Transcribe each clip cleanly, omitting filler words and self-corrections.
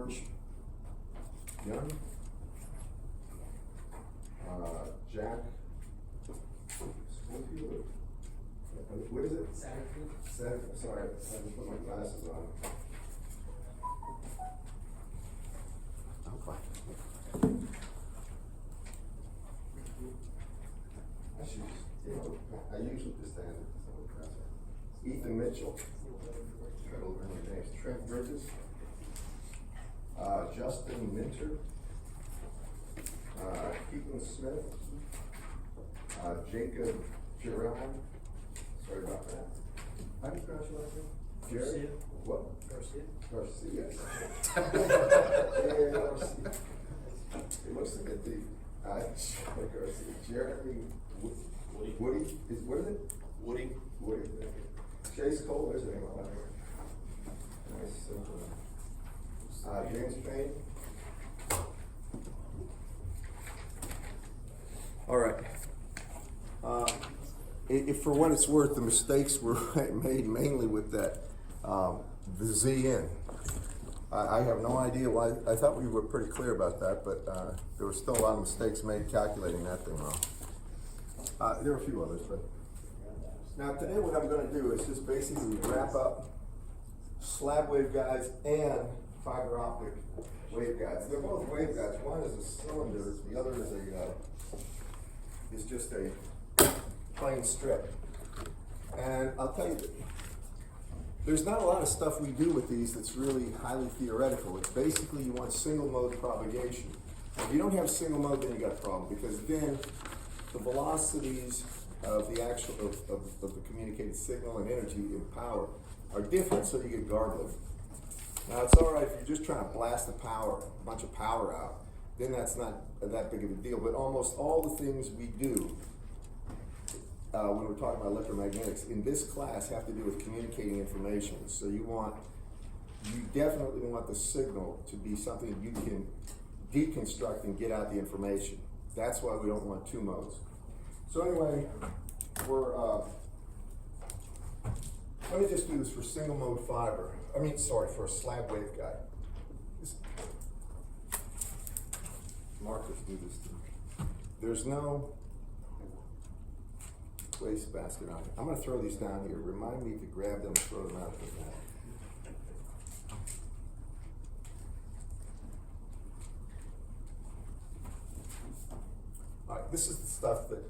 George Young, Jack Schofield. What is it? Satterfield. Sorry, I haven't put my glasses on. I'm fine. I usually just stand it. Ethan Mitchell. Try to learn your names. Trent Bridges. Justin Minter. Keaton Smith. Jacob Giron. Sorry about that. How do you pronounce your last name? Garcia. What? Garcia. Garcia. Garcia. It looks like a thief. Garcia. Jeremy Woody. What is it? Woody. Chase Cole, there's a name on there. Nice, simple. James Payne. All right. If for what it's worth, the mistakes were made mainly with that, the ZN. I have no idea why. I thought we were pretty clear about that, but there were still a lot of mistakes made calculating that thing wrong. There were a few others, but now today what I'm going to do is just basically wrap up slab waveguides and fiber optic waveguides. They're both waveguides. One is a cylinder, the other is just a plain strip. And I'll tell you, there's not a lot of stuff we do with these that's really highly theoretical. It's basically you want single mode propagation. If you don't have single mode, then you got a problem, because then the velocities of the actual of the communicated signal and energy and power are different, so you get garbled. Now it's all right if you're just trying to blast a bunch of power out, then that's not that big of a deal. But almost all the things we do when we're talking about electromagnetics in this class have to do with communicating information. So you definitely want the signal to be something you can deconstruct and get out the information. That's why we don't want two modes. So anyway, let me just do this for single mode fiber. For a slab waveguide. Marcus do this too. There's no waste basket on it. I'm going to throw these down here. Remind me to grab them and throw them out. All right, this is the stuff that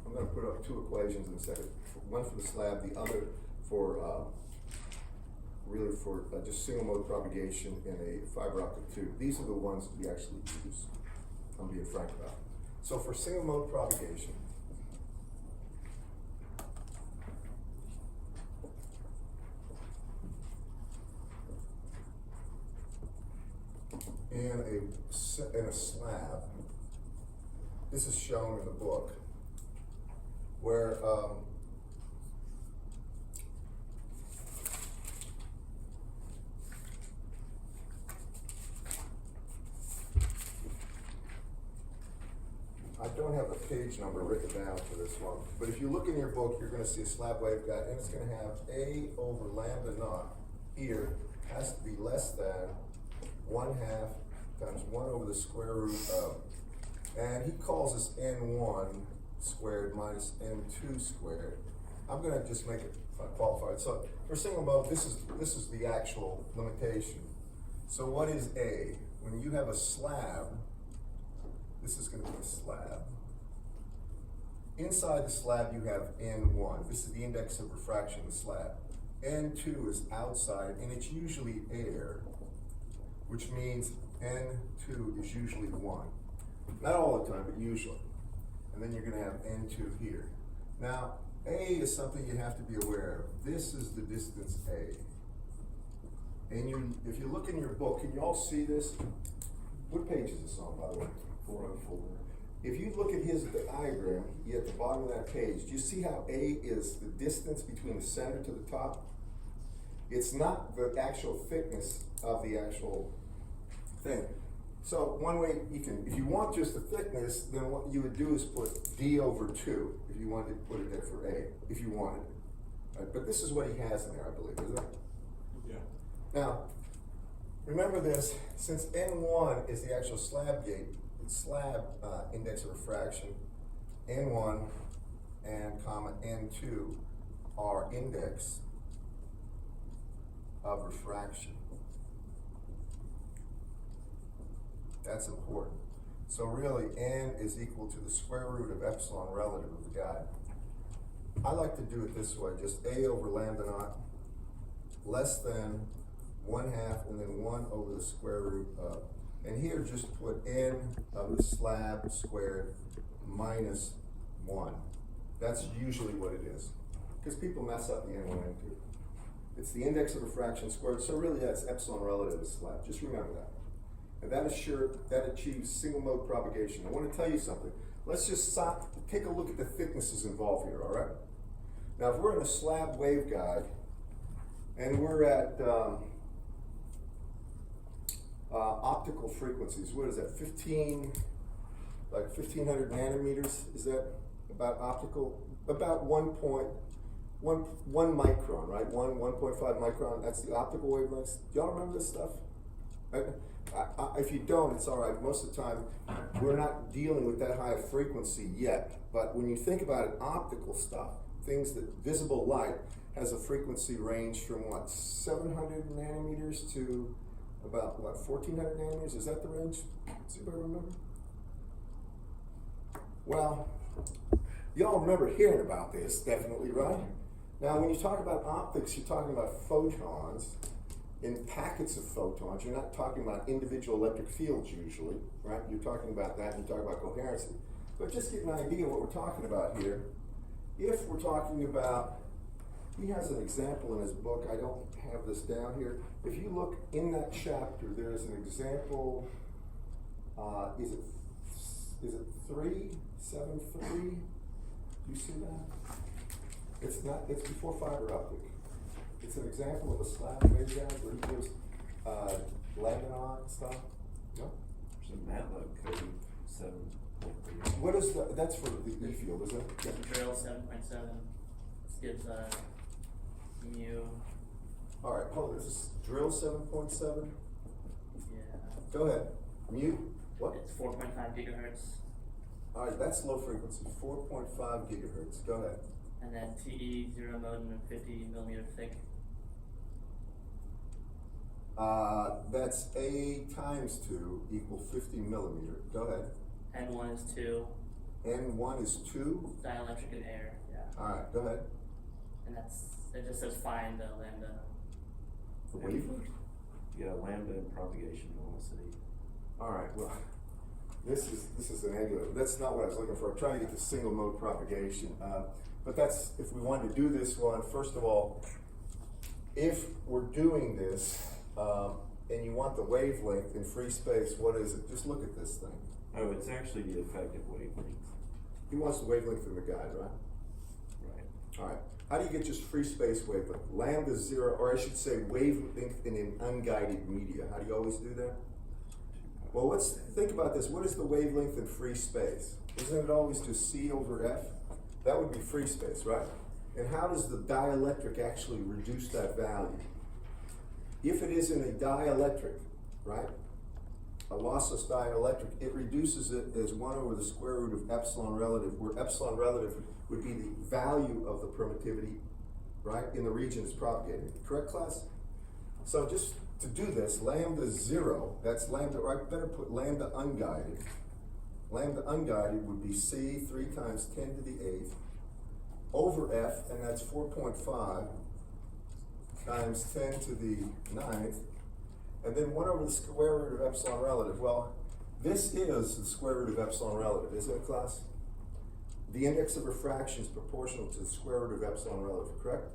I'm going to put up two equations in a second. One for the slab, the other for really for just single mode propagation in a fiber optic tube. These are the ones we actually use. I'm being frank about it. So for single mode propagation, in a slab, this is shown in the book, where I don't have a page number written down for this one, but if you look in your book, you're going to see a slab waveguide, and it's going to have A over lambda naught here has to be less than 1/2 times 1 over the square root of, and he calls this n1 squared minus n2 squared. I'm going to just make it qualified. So for single mode, this is the actual limitation. So what is A? When you have a slab, this is going to be a slab. Inside the slab, you have N1. This is the index of refraction of the slab. N2 is outside, and it's usually air, which means N2 is usually 1. Not all the time, but usually. And then you're going to have N2 here. Now, A is something you have to be aware of. This is the distance A. And if you look in your book, can you all see this? What page is this on, by the way? 404. If you look at his diagram, at the bottom of that page, do you see how A is the distance between the center to the top? It's not the actual thickness of the actual thing. So one way you can, if you want just the thickness, then what you would do is put D over 2, if you wanted to put it there for A, if you wanted it. But this is what he has in there, I believe, isn't it? Yeah. Now, Remember this, since N1 is the actual slab index of refraction, N1 and comma N2 are index of refraction. That's important. So really, N is equal to the square root of epsilon relative of the guide. I like to do it this way, just A over lambda naught less than 1/2 and then 1 over the square root of. And here just put N of the slab squared minus 1. That's usually what it is. Because people mess up the N1 and N2. It's the index of refraction squared, so really that's epsilon relative of slab. Just remember that. And that achieves single mode propagation. I want to tell you something. Let's just take a look at the thicknesses involved here, all right? Now, if we're in a slab waveguide and we're at optical frequencies, what is that? 1500 nanometers. Is that about optical? About 1 micron, right? 1.5 micron. That's the optical wavelengths. Do y'all remember this stuff? Right? If you don't, it's all right. Most of the time, we're not dealing with that high of frequency yet. But when you think about it, optical stuff, things that visible light has a frequency range from what, 700 nanometers to about what, 1400 nanometers? Is that the range? Does anybody remember? Well, y'all remember hearing about this, definitely, right? Now, when you talk about optics, you're talking about photons in packets of photons. You're not talking about individual electric fields usually, right? You're talking about that, and you're talking about coherency. But just get an idea of what we're talking about here. If we're talking about, he has an example in his book, I don't have this down here. If you look in that chapter, there's an example, is it 373? Do you see that? It's not, it's before fiber optic. It's an example of a slab waveguide where he gives lambda stuff. No? There's a MATLAB code 7.3. What is the, that's for the E field, is it? Yeah. Drill 7.7. This gives mu. All right, hold on, this is drill 7.7? Yeah. Go ahead. Mu, what? It's 4.5 gigahertz. All right, that's low frequency, 4.5 gigahertz. Go ahead. And then TE 0 mode and 50 millimeter thick. That's A times 2 equal 50 millimeter. Go ahead. N1 is 2. N1 is 2? Dielectric and air, yeah. All right, go ahead. And it just says find the lambda. The wavelength? Yeah, lambda and propagation velocity. All right, well, this is an angular. That's not what I was looking for. I'm trying to get the single mode propagation. But that's, if we wanted to do this one, first of all, if we're doing this, and you want the wavelength in free space, what is it? Just look at this thing. Oh, it's actually the effective wavelength. He wants the wavelength in the guide, right? Right. All right. How do you get just free space wavelength? Lambda 0, or I should say wavelength in an unguided media. How do you always do that? Well, let's think about this. What is the wavelength in free space? Isn't it always just C over F? That would be free space, right? And how does the dielectric actually reduce that value? If it is in a dielectric, right, a lossless dielectric, it reduces it as 1 over the square root of epsilon relative, where epsilon relative would be the value of the permittivity, right, in the region it's propagating. Correct, class? So just to do this, lambda 0, that's lambda, or I better put lambda unguided. Lambda unguided would be C 3 times 10 to the 8th over F, and that's 4.5 times 10 to the 9th, and then 1 over the square root of epsilon relative. Well, this is the square root of epsilon relative, isn't it, class? The index of refraction is proportional to the square root of epsilon relative, correct?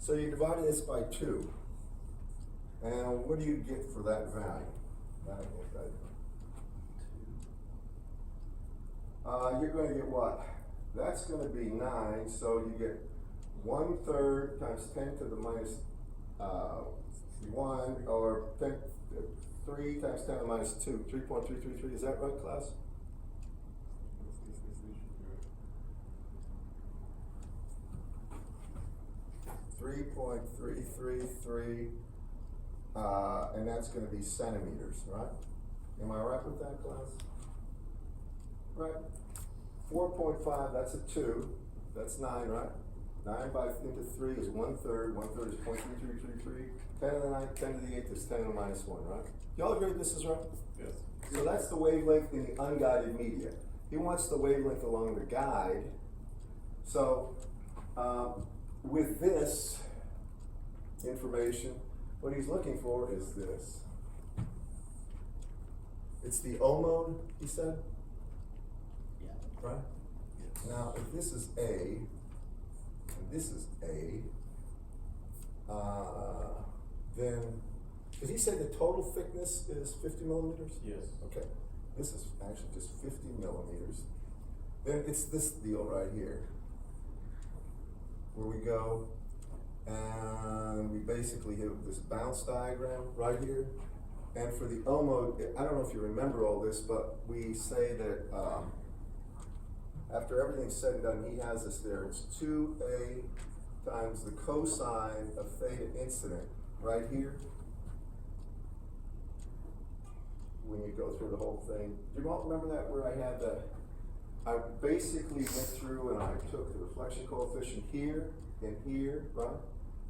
So you divide this by 2, and what do you get for that value? You're going to get what? That's going to be 9, so you get 1/3 times 10 to the minus 1, or 3 times 10 to the minus 2, 3.333. Is that right, class? .333 and that's gonna be centimeters, right? Am I right with that, class? Right? 4.5, that's a 2, that's 9, right? 9 into 3 is 1/3, 1/3 is 0.3333, 10 to the 9th, 10 to the 8th is 10 to the minus 1, right? Y'all agree this is right? Yes. So that's the wavelength in the unguided media. He wants the wavelength along the guide. So with this information, what he's looking for is this. It's the O mode, he said? Yeah. Right? Yes. Now, if this is A, and this is A, then, did he say the total thickness is 50 millimeters? Yes. Okay, this is actually just 50 millimeters. Then it's this deal right here, where we go and we basically hit this bounce diagram right here. And for the O mode, I don't know if you remember all this, but we say that after everything's said and done, he has us there. It's 2A times the cosine of theta incident right here. When you go through the whole thing. Do you all remember that where I had I basically went through and I took the reflection coefficient here and here, right?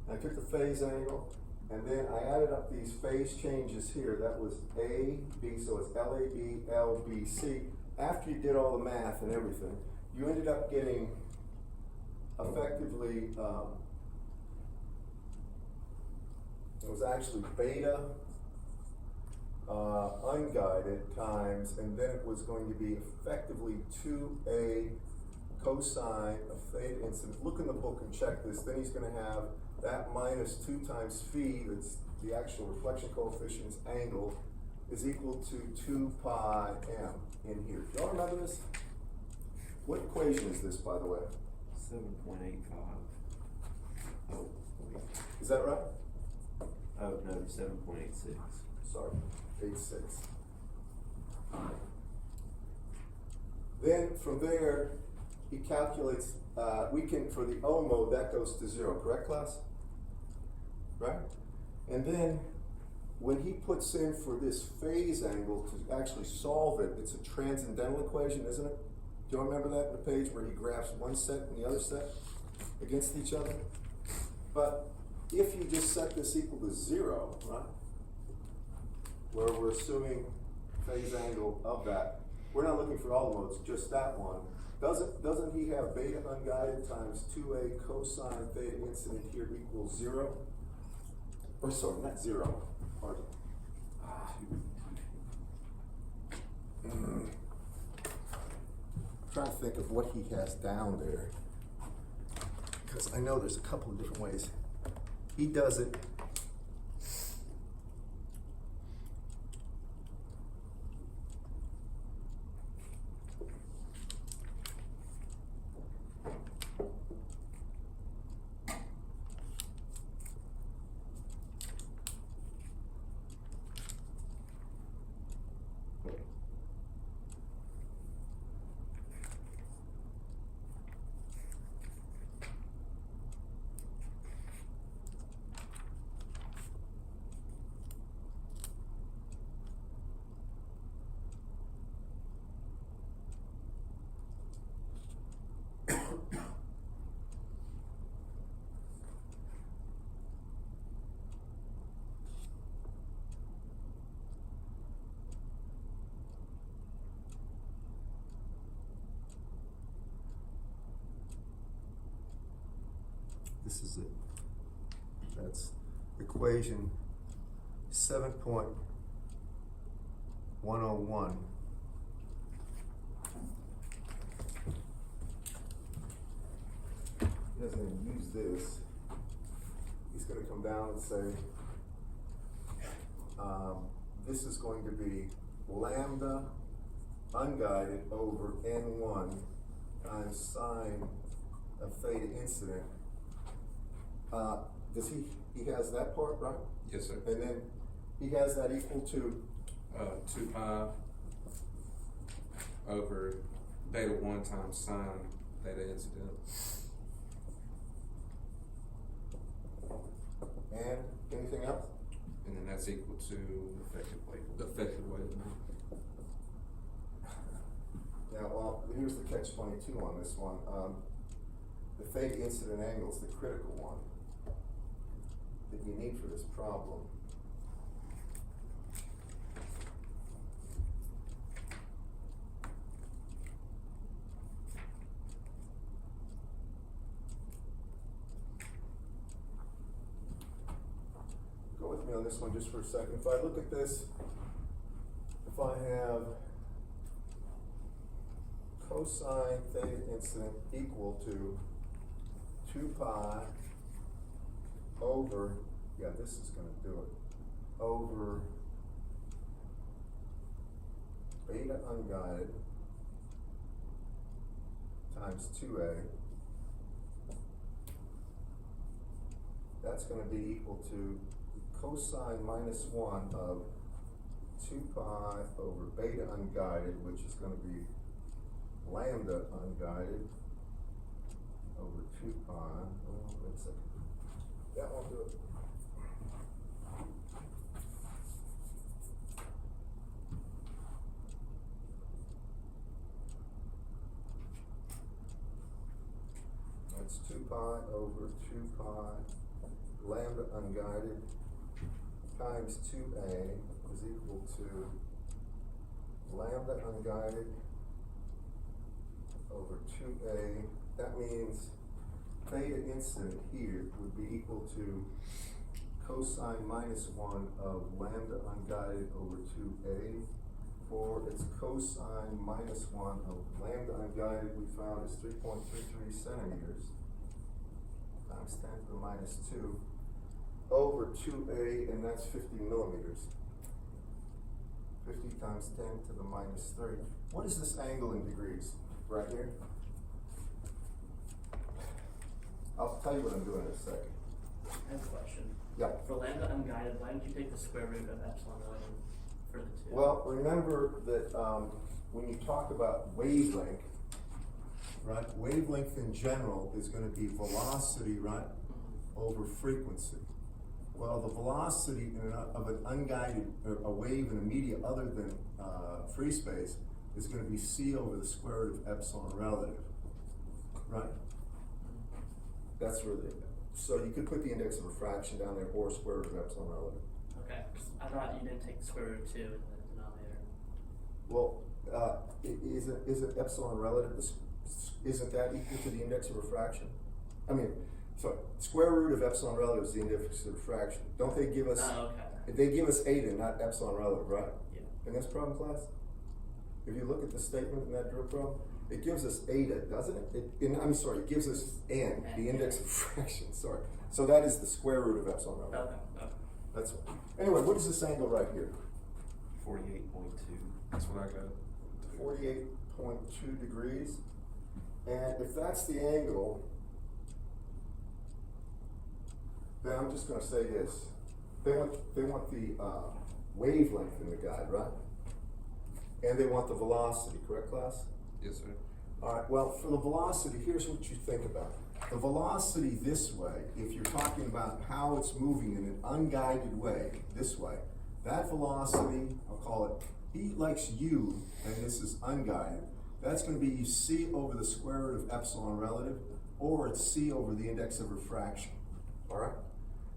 And I took the phase angle, and then I added up these phase changes here. That was A, B, so it's LAB, LBC. After you did all the math and everything, you ended up getting effectively, it was actually beta unguided times, and then it was going to be effectively 2A cosine of theta incident. Look in the book and check this. Then he's going to have that minus 2 times phi, that's the actual reflection coefficient's angle, is equal to 2 pi m in here. Do y'all remember this? What equation is this, by the way? 7.85. Oh, wait. Is that right? Oh, no, 7.86. Sorry, 86. Then from there, he calculates, for the O mode, that goes to 0, correct, class? Right? And then when he puts in for this phase angle to actually solve it, it's a transcendental equation, isn't it? Do you all remember that in the page where he graphs one set and the other set against each other? But if you just set this equal to 0, right? Where we're assuming phase angle of that, we're not looking for all the modes, just that one. Doesn't he have beta unguided times 2A cosine theta incident here equals 0? Or sorry, not 0, pardon. Trying to think of what he has down there, because I know there's a couple of different ways. He does it. This is it. That's equation 7.101. He doesn't even use this. He's going to come down and say, this is going to be lambda unguided over N1 times sine of theta incident. Does he has that part, right? Yes, sir. And then he has that equal to 2 pi over beta 1 times sine theta incident. and anything else? And then that's equal to Effective weight. effective weight of the moment. Now, well, here's the catch-22 on this one. The theta incident angle is the critical one that you need for this problem. Go with me on this one just for a second. If I look at this, if I have cosine theta incident equal to 2 pi over, yeah, this is going to do it, over beta unguided times 2a, that's going to be equal to cosine minus 1 of 2 pi over beta unguided, which is going to be lambda unguided over 2 pi. Oh, wait a second. That won't do it. That's 2 pi over 2 pi lambda unguided times 2a is equal to lambda unguided over 2a. That means theta incident here would be equal to cosine minus 1 of lambda unguided over 2a, for its cosine minus 1 of lambda unguided we found is 3.33 centimeters times 10 to the minus 2 over 2a, and that's 50 millimeters. 50 times 10 to the minus 3. What is this angle in degrees? Right here? I'll tell you what I'm doing in a second. I have a question. Yeah. For lambda unguided, why didn't you take the square root of epsilon relative for the two? Well, remember that when you talk about wavelength, right? Wavelength in general is going to be velocity, right, over frequency. Well, the velocity of an unguided a wave in a media other than free space is going to be c over the square root of epsilon relative, right? That's where so you could put the index of refraction down there or square root of epsilon relative. Okay, I thought you didn't take the square root of 2 in the denominator. Well, isn't epsilon relative, isn't that equal to the index of refraction? I mean, sorry, square root of epsilon relative is the index of refraction. Don't they give us, Oh, okay. they give us eta, not epsilon relative, right? Yeah. In this problem class? If you look at the statement in that drill problem, it gives us eta, doesn't it? I'm sorry, it gives us n, the index of refraction, sorry. So that is the square root of epsilon relative. Okay. That's anyway, what is this angle right here? 48.2. That's what I got. 48.2 degrees. And if that's the angle, then I'm just going to say this. They want the wavelength in the guide, right? And they want the velocity, correct, class? Yes, sir. All right, well, for the velocity, here's what you think about. The velocity this way, if you're talking about how it's moving in an unguided way, this way, that velocity, I'll call it E likes U, and this is unguided. That's going to be c over the square root of epsilon relative, or it's c over the index of refraction. All right?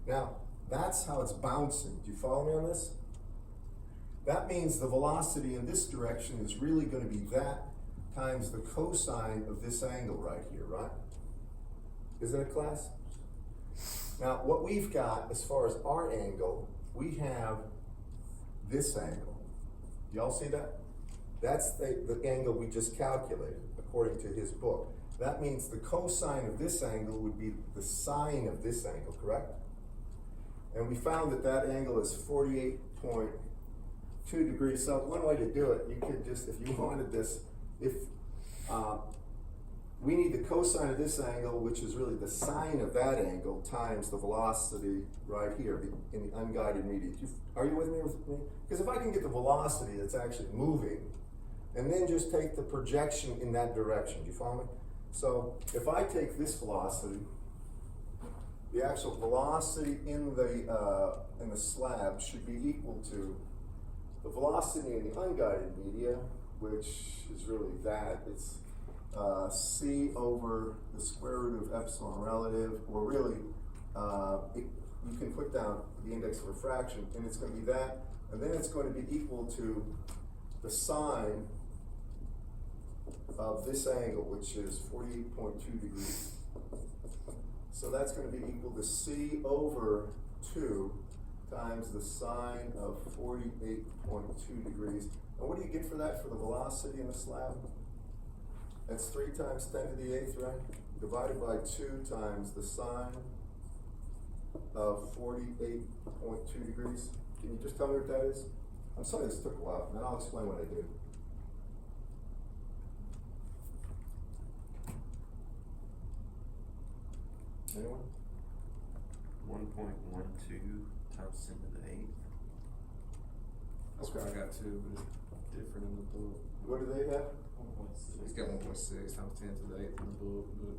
Now, that's how it's bouncing. Do you follow me on this? That means the velocity in this direction is really going to be that times the cosine of this angle right here, right? Isn't it, class? Now, what we've got as far as our angle, we have this angle. Y'all see that? That's the angle we just calculated, according to his book. That means the cosine of this angle would be the sine of this angle, correct? And we found that that angle is 48.2 degrees. So one way to do it, you could just, if you wanted this, if we need the cosine of this angle, which is really the sine of that angle, times the velocity right here in the unguided media. Are you with me? Because if I can get the velocity that's actually moving, and then just take the projection in that direction, do you follow me? So if I take this velocity, the actual velocity in the slab should be equal to the velocity in the unguided media, which is really that. It's c over the square root of epsilon relative, or really, you can put down the index of refraction, and it's going to be that, and then it's going to be equal to the sine of this angle, which is 48.2 degrees. So that's going to be equal to c over 2 times the sine of 48.2 degrees. And what do you get for that for the velocity in the slab? That's 3 times 10 to the 8th, right? Divided by 2 times the sine of 48.2 degrees. Can you just tell me what that is? I'm sorry this took a while, and then I'll explain what I did. Anyone? 1.12 times 10 to the 8th. That's what I got too, but it's different in the book. What do they have? He's got 1.6 times 10 to the 8th in the book, but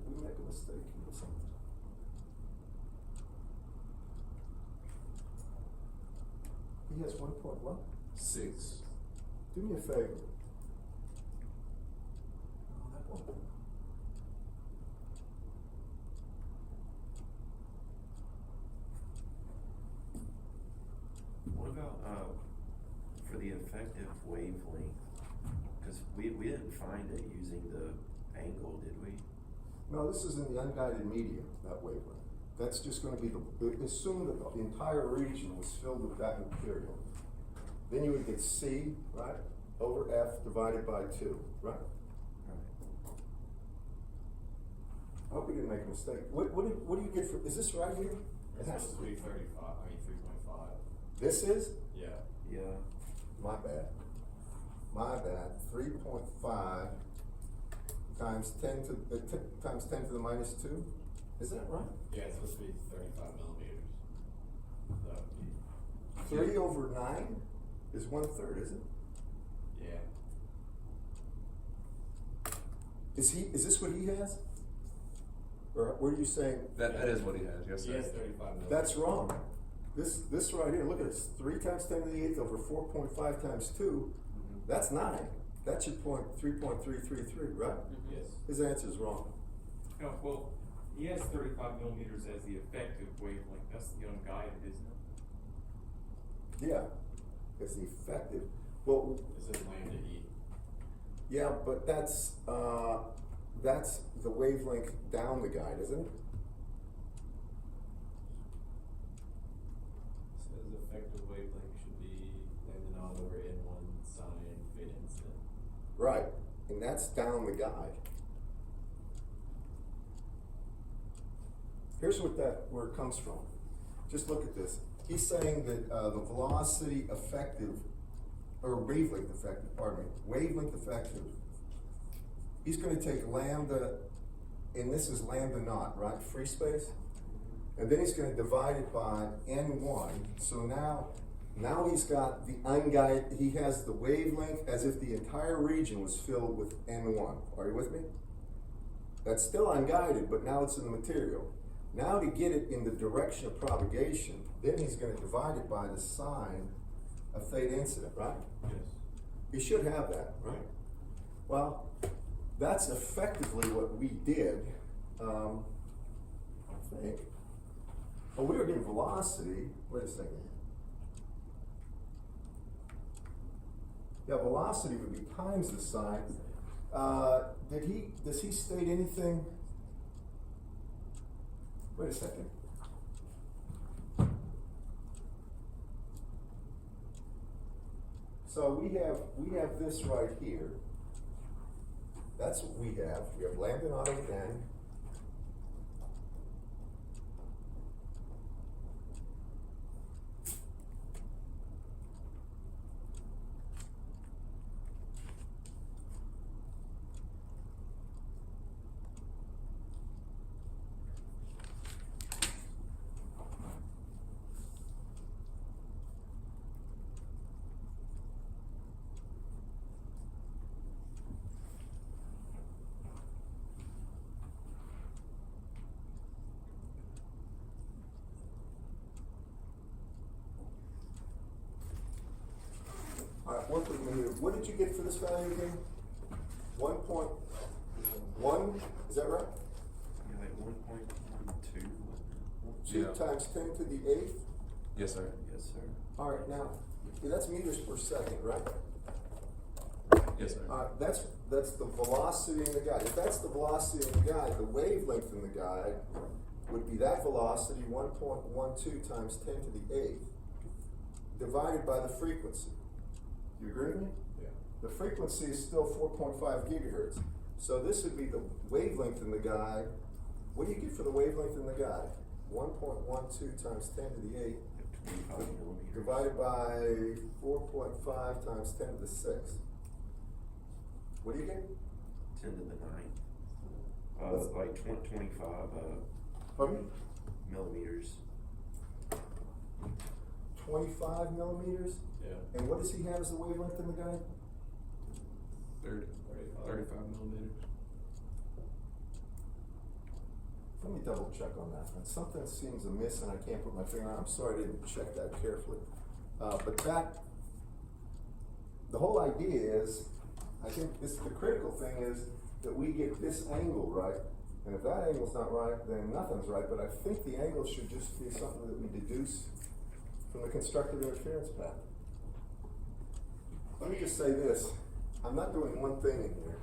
Did we make a mistake or something? He has 1 point what? 6. Do me a favor. Oh, that one. What about for the effective wavelength? Because we didn't find it using the angle, did we? No, this is in the unguided medium, that wavelength. That's just going to be assume that the entire region was filled with that material. Then you would get C, right, over F divided by 2, right? I hope we didn't make a mistake. What do you get for, is this right here? It has to be. 335, I mean 3.5. This is? Yeah. Yeah. My bad. My bad. 3.5 times 10 to the minus 2? Is that right? Yeah, it's supposed to be 35 millimeters. So that would be. 3 over 9 is 1/3, isn't it? Yeah. Is this what he has? Or were you saying? that is what he has, yes, He sir. has 35 millimeters. That's wrong. This right here, look at this. 3 times 10 to the 8th over 4.5 times 2, that's 9. That's your point, 3.333, right? Yes. His answer is wrong. No, well, he has 35 millimeters as the effective wavelength. That's the unguided, isn't it? Yeah, it's the effective. Well, It says lambda E. yeah, but that's the wavelength down the guide, isn't it? It says effective wavelength should be lambda naught over N1 sine fit incident. Right, and that's down the guide. Here's where it comes from. Just look at this. He's saying that the velocity effective, or wavelength effective, pardon me, wavelength effective, he's going to take lambda, and this is lambda naught, right, free space? And then he's going to divide it by N1. So now he's got the unguided, he has the wavelength as if the entire region was filled with N1. Are you with me? That's still unguided, but now it's in the material. Now to get it in the direction of propagation, then he's going to divide it by the sine of theta incident, right? Yes. You should have that, right? Well, that's effectively what we did, I think. Oh, we were getting velocity. Wait a second. Yeah, velocity would be times the sine. Does he state anything? Wait a second. So we have this right here. That's what we have. We have lambda naught over n. work with me here. What did you get for this value again? 1.1, is that right? Yeah, like 1.12. 2 Yeah. times 10 to the 8th? Yes, sir. Yes, sir. All right, now, that's meters per second, right? Yes, sir. That's the velocity in the guide. If that's the velocity in the guide, the wavelength in the guide would be that velocity, 1.12 times 10 to the 8th, divided by the frequency. You agree with me? Yeah. The frequency is still 4.5 gigahertz. So this would be the wavelength in the guide. What do you get for the wavelength in the guide? 1.12 times 10 to the 8th 25 millimeters. divided by 4.5 times 10 to the 6th. What do you get? 10 to the 9th. What's- Like 25 Pardon me? millimeters. 25 millimeters? Yeah. And what does he have as the wavelength in the guide? 35 millimeters. Let me double check on that one. Something seems amiss and I can't put my finger on it. I'm sorry I didn't check that carefully. But the whole idea is, I think the critical thing is that we get this angle right. And if that angle's not right, then nothing's right. But I think the angle should just be something that we deduce from the constructive interference path. Let me just say this. I'm not doing one thing in here.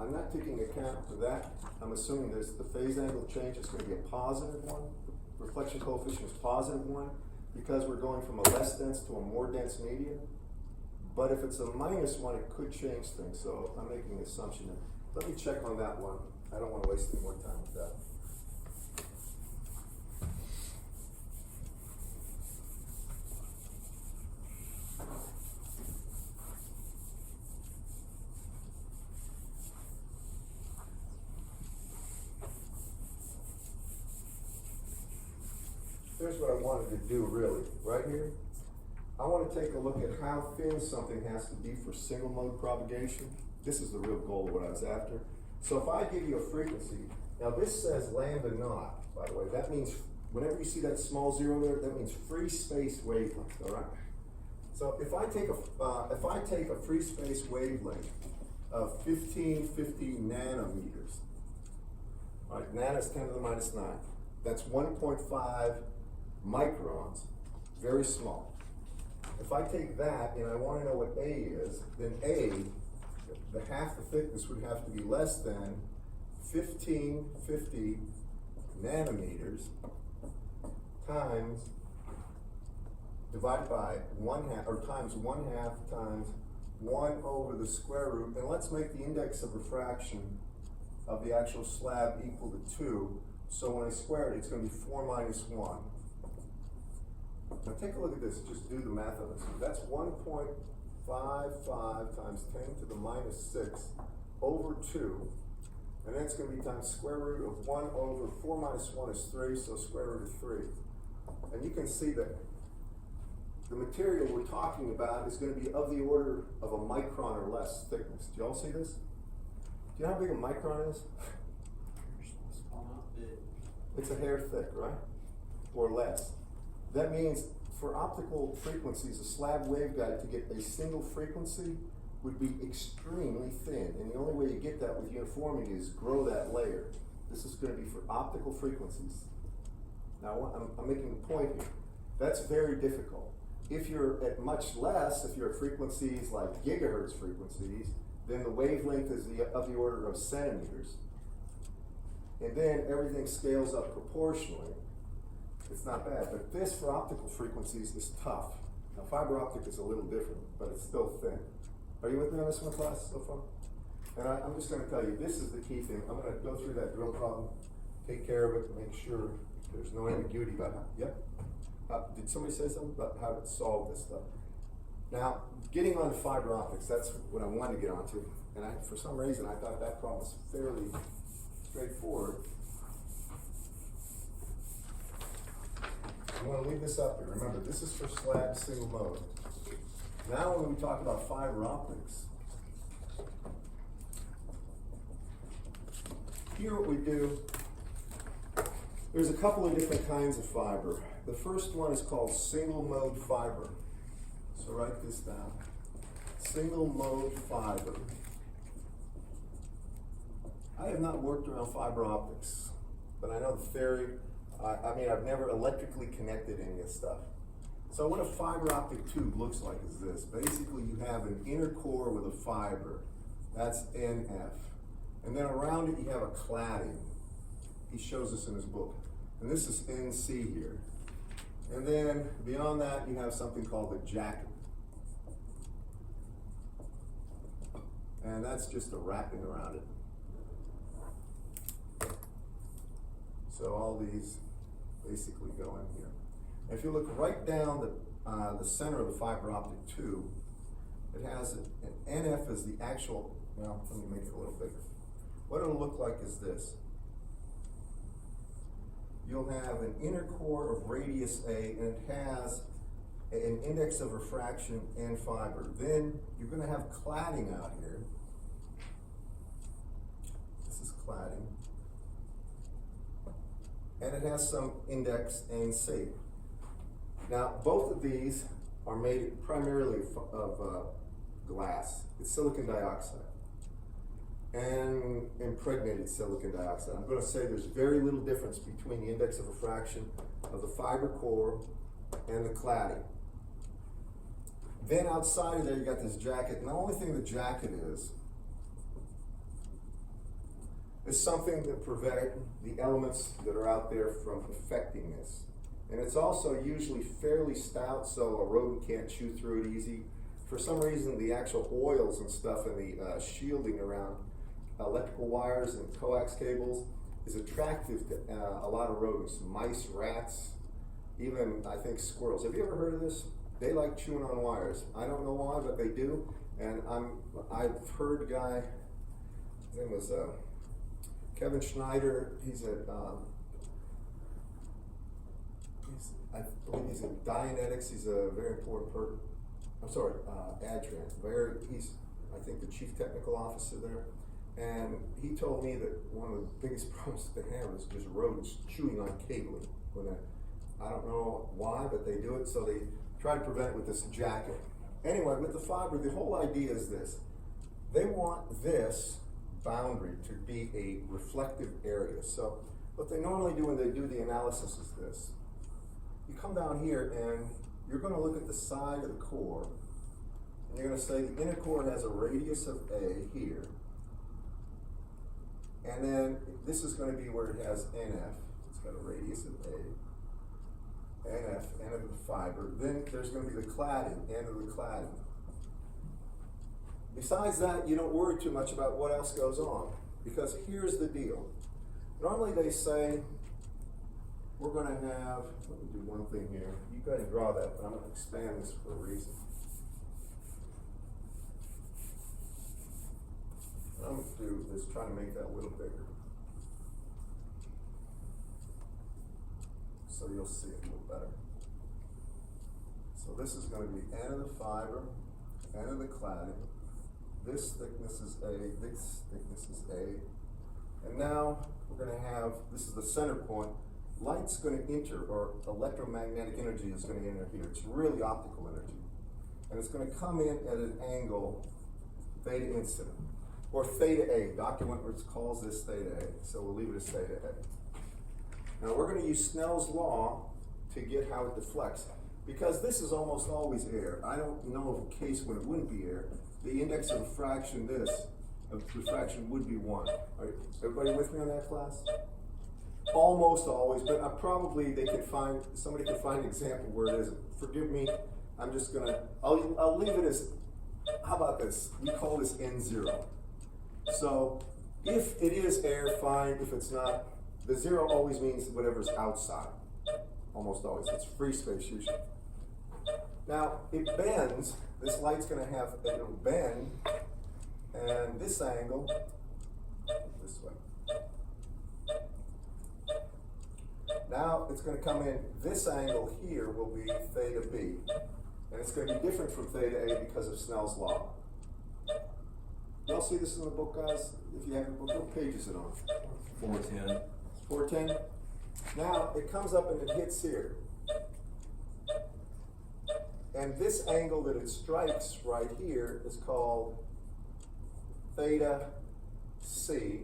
I'm not taking account of that. I'm assuming the phase angle change is going to be a positive one. The reflection coefficient is positive one because we're going from a less dense to a more dense medium. But if it's a minus one, it could change things. So I'm making an assumption. Let me check on that one. I don't want to waste any more time with that. Here's what I wanted to do really, right here. I want to take a look at how thin something has to be for single mode propagation. This is the real goal of what I was after. So if I give you a frequency, now this says lambda naught, by the way. That means whenever you see that small zero there, that means free space wavelength, all right? So if I take a free space wavelength of 1550 nanometers, all right, nano is 10 to the minus 9. That's 1.5 microns, very small. If I take that and I want to know what A is, then A, the half the thickness would have to be less than 1550 nanometers times divided by 1/2, or times 1/2 times 1 over the square root. And let's make the index of refraction of the actual slab equal to 2. So when I square it, it's going to be 4 minus 1. Now take a look at this, just do the math on this. That's 1.55 times 10 to the minus 6 over 2. And that's going to be times square root of 1 over 4 minus 1 is 3, so square root of 3. And you can see that the material we're talking about is going to be of the order of a micron or less thickness. Do you all see this? Do you know how big a micron is? It's a hair thick, right? Or less. That means for optical frequencies, a slab waveguide to get a single frequency would be extremely thin. And the only way you get that with uniformity is grow that layer. This is going to be for optical frequencies. Now, I'm making a point here. That's very difficult. If you're at much less, if you're at frequencies like gigahertz frequencies, then the wavelength is of the order of centimeters. And then everything scales up proportionally. It's not bad, but this for optical frequencies is tough. Now fiber optic is a little different, but it's still thin. Are you with me on this one, class, so far? And I'm just gonna tell you, this is the key thing. I'm gonna go through that drill problem, take care of it, make sure there's no ambiguity about it. Yep. Did somebody say something about how to solve this stuff? Now, getting onto fiber optics, that's what I wanted to get onto. And for some reason, I thought that problem was fairly straightforward. I'm going to leave this up here. Remember, this is for slab single mode. Now when we talk about fiber optics, here what we do, there's a couple of different kinds of fiber. The first one is called single mode fiber. So write this down. single mode fiber. I have not worked around fiber optics, but I know the theory. I mean, I've never electrically connected any of this stuff. So what a fiber optic tube looks like is this. Basically, you have an inner core with a fiber. That's NF. And then around it, you have a cladding. He shows this in his book. And this is NC here. And then beyond that, you have something called the jacket. And that's just a wrapping around it. So all these basically go in here. If you look right down the center of the fiber optic tube, it has an NF as the actual, well, let me make it a little bigger. What it'll look like is this. You'll have an inner core of radius A, and it has an index of refraction and fiber. Then you're going to have cladding out here. This is cladding. And it has some index and C. Now, both of these are made primarily of glass. It's silicon dioxide and impregnated silicon dioxide. I'm going to say there's very little difference between the index of refraction of the fiber core and the cladding. Then outside of there, you got this jacket, and the only thing the jacket is something to prevent the elements that are out there from affecting this. And it's also usually fairly stout, so a rodent can't chew through it easy. For some reason, the actual oils and stuff and the shielding around electrical wires and coax cables is attractive to a lot of rodents, mice, rats, even I think squirrels. Have you ever heard of this? They like chewing on wires. I don't know why, but they do. And I've heard a guy, his name was Kevin Schneider. He's at I believe he's in Dianetics. He's a very important person. I'm sorry, Adtran. He's, I think, the chief technical officer there. And he told me that one of the biggest problems that they have is just rodents chewing on cabling. I don't know why, but they do it, so they try to prevent it with this jacket. Anyway, with the fiber, the whole idea is this. They want this boundary to be a reflective area. So what they normally do when they do the analysis is this. You come down here and you're going to look at the side of the core, and you're going to say the inner core has a radius of A here, and then this is going to be where it has NF. It's got a radius of A, NF, end of the fiber. Then there's going to be the cladding, end of the cladding. Besides that, you don't worry too much about what else goes on, because here's the deal. Normally they say, we're going to have, let me do one thing here. You guys draw that, but I'm going to expand this for a reason. I'm going to do this, try to make that a little bigger. So you'll see it a little better. So this is going to be end of the fiber, end of the cladding. This thickness is A, this thickness is A. And now we're going to have, this is the center point. Light's going to enter, or electromagnetic energy is going to enter here. It's really optical energy. And it's going to come in at an angle, theta incident, or theta A. Dr. Wentworth calls this theta A, so we'll leave it as theta A. Now we're going to use Snell's law to get how it deflects. Because this is almost always air. I don't know of a case when it wouldn't be air. The index of refraction, refraction would be 1. Are everybody with me on that, class? Almost always, but probably somebody could find an example where it isn't. Forgive me, I'm just gonna, I'll leave it as, how about this? We call this N0. So if it is air, fine. If it's not, the 0 always means whatever's outside. Almost always, it's free space usually. Now, it bends, this light's gonna have, it'll bend, and this angle, this way. Now it's going to come in, this angle here will be theta B. And it's going to be different from theta A because of Snell's law. Y'all see this in the book, guys? If you have the book, what page is it on? 410. 410? Now it comes up and it hits here. And this angle that it strikes right here is called theta C.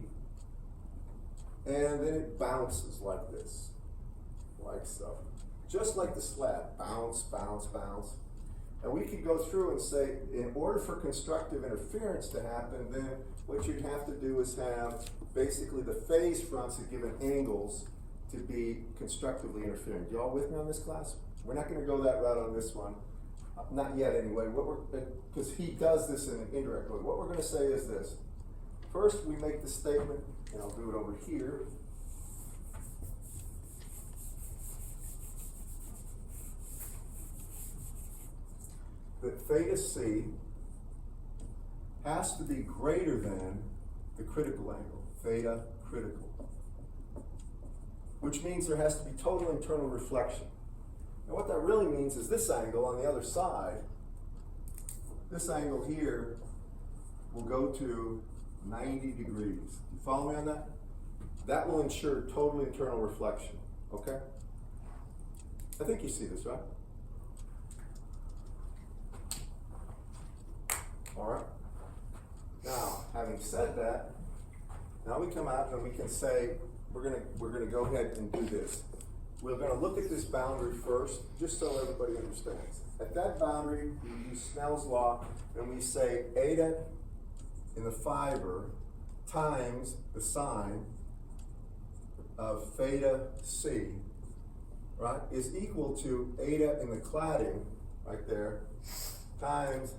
And then it bounces like this, like so. Just like the slab, bounce, bounce, bounce. And we could go through and say, in order for constructive interference to happen, then what you'd have to do is have basically the phase fronts at given angles to be constructively interfering. You all with me on this, class? We're not gonna go that route on this one. Not yet anyway, because he does this in an indirect way. What we're gonna say is this. First, we make the statement, and I'll do it over here. That theta C has to be greater than the critical angle, theta critical. Which means there has to be total internal reflection. And what that really means is this angle on the other side, this angle here will go to 90 degrees. You follow me on that? That will ensure total internal reflection, okay? I think you see this, right? All right. Now, having said that, now we come out and we can say, we're gonna go ahead and do this. We're gonna look at this boundary first, just so everybody understands. At that boundary, we use Snell's law, and we say eta in the fiber times the sine of theta C, right, is equal to eta in the cladding, right there, times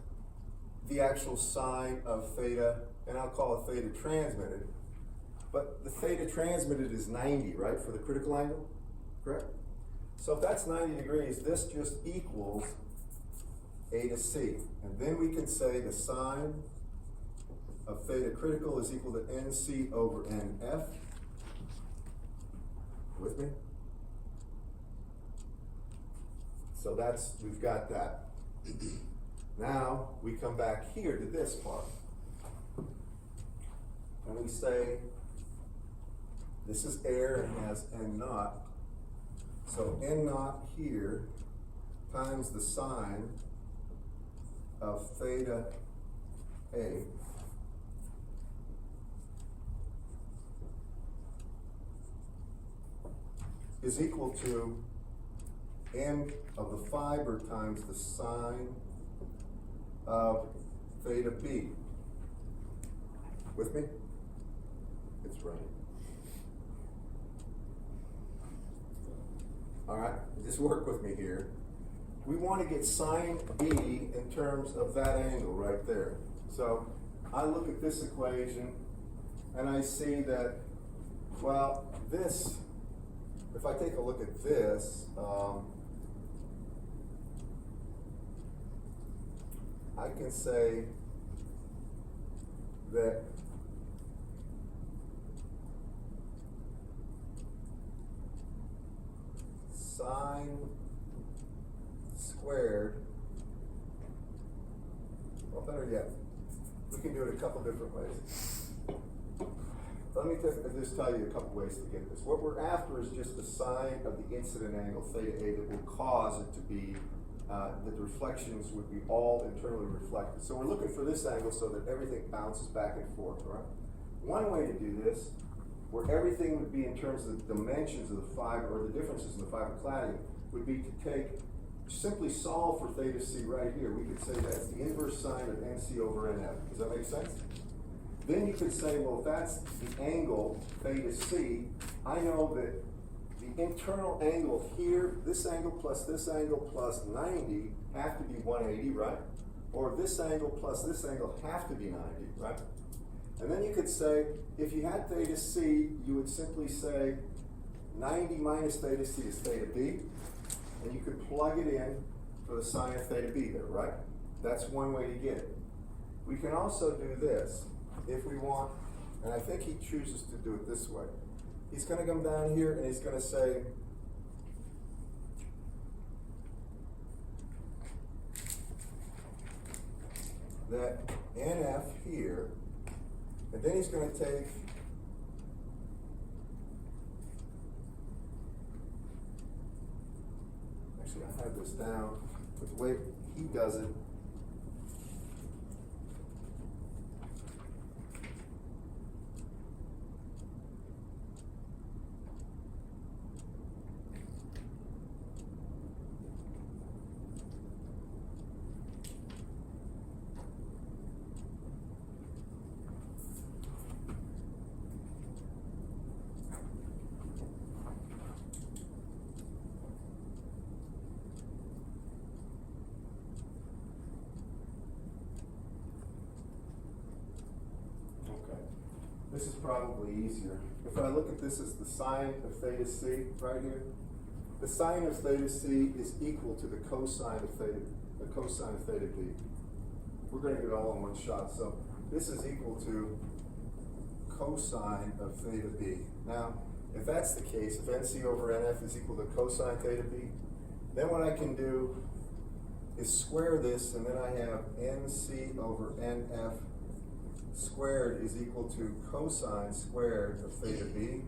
the actual sine of theta, and I'll call it theta transmitted. But the theta transmitted is 90, right, for the critical angle, correct? So if that's 90 degrees, this just equals eta C. And then we can say the sine of theta critical is equal to NC over NF. With me? So we've got that. Now we come back here to this part. And we say, this is air and has N naught. So N naught here times the sine of theta A is equal to N of the fiber times the sine of theta B. With me? It's right. All right, just work with me here. We want to get sine B in terms of that angle right there. So I look at this equation and I see that, well, this, if I take a look at this, I can say that sine squared, well, better yet, we can do it a couple different ways. Let me just tell you a couple ways to get this. What we're after is just the sine of the incident angle, theta A, that will cause it to be, that the reflections would be all internally reflected. So we're looking for this angle so that everything bounces back and forth, all right? One way to do this, where everything would be in terms of the dimensions of the fiber, or the differences in the fiber cladding, would be to simply solve for theta C right here. We could say that's the inverse sine of NC over NF. Does that make sense? Then you could say, well, if that's the angle, theta C, I know that the internal angle here, this angle plus 90 have to be 180, right? Or this angle plus this angle have to be 90, right? And then you could say, if you had theta C, you would simply say 90 minus theta C is theta B, and you could plug it in for the sine of theta B there, right? That's one way to get it. We can also do this if we want, and I think he chooses to do it this way. He's going to come down here and he's going to say, that NF here, and then he's going to take actually I have this down, but the way he does it. This is probably easier. If I look at this as the sine of theta c right here, the sine of theta c is equal to the cosine of theta b. We're going to get it all in one shot. So this is equal to cosine of theta b. Now, if that's the case, if nc over nf is equal to cosine theta b, then what I can do is square this, and then I have nc over nf squared is equal to cosine squared of theta b.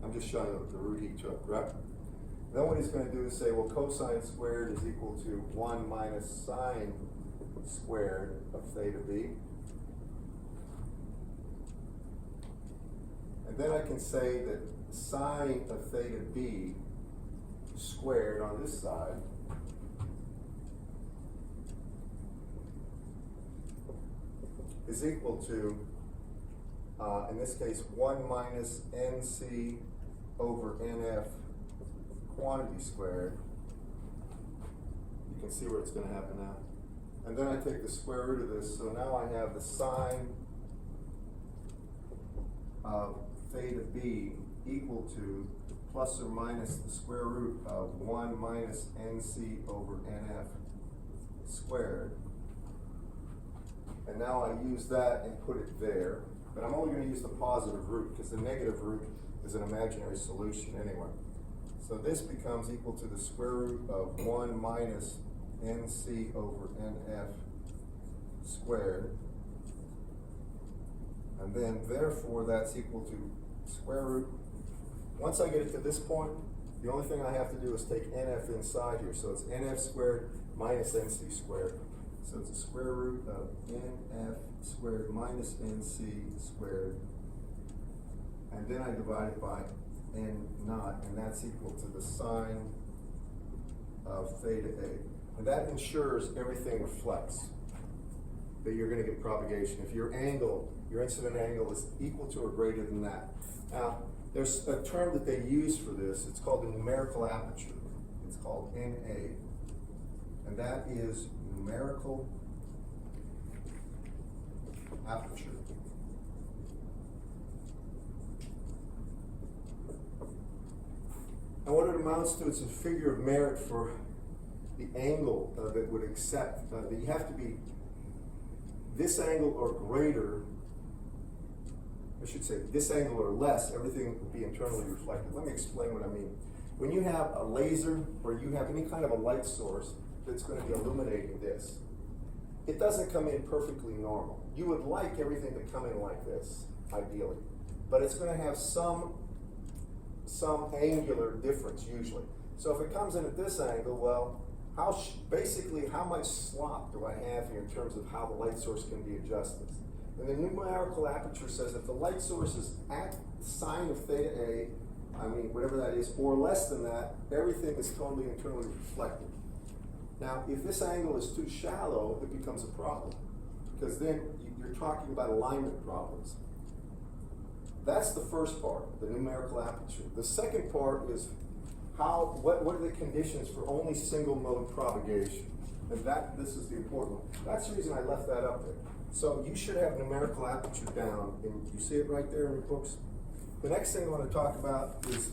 I'm just showing the root he took, right? Then what he's going to do is say, well, cosine squared is equal to 1 minus sine squared of theta b. And then I can say that sine of theta b squared on this side is equal to, in this case, 1 minus nc over nf quantity squared. You can see where it's going to happen now. And then I take the square root of this, so now I have the sine of theta b equal to plus or minus the square root of 1 minus nc over nf squared. And now I use that and put it there, but I'm only going to use the positive root because the negative root is an imaginary solution anyway. So this becomes equal to the square root of 1 minus nc over nf squared. And then therefore that's equal to square root. Once I get it to this point, the only thing I have to do is take nf inside here. So it's nf squared minus nc squared. So it's a square root of nf squared minus nc squared. And then I divide it by n naught, and that's equal to the sine of theta a. And that ensures everything reflects, that you're going to get propagation. If your angle, your incident angle is equal to or greater than that. Now, there's a term that they use for this. It's called the numerical aperture. It's called NA. And that is numerical aperture. And what it amounts to is a figure of merit for the angle that would accept, that you have to be this angle or greater, I should say this angle or less, everything would be internally reflected. Let me explain what I mean. When you have a laser or you have any kind of a light source that's going to be illuminating this, it doesn't come in perfectly normal. You would like everything to come in like this, ideally, but it's going to have some angular difference usually. So if it comes in at this angle, well, basically how much slop do I have here in terms of how the light source can be adjusted? And the numerical aperture says if the light source is at sine of theta a, I mean whatever that is, or less than that, everything is totally internally reflected. Now, if this angle is too shallow, it becomes a problem, because then you're talking about alignment problems. That's the first part, the numerical aperture. The second part is what are the conditions for only single mode propagation? And this is the important one. That's the reason I left that up there. So you should have numerical aperture down, and you see it right there in your books. The next thing I want to talk about is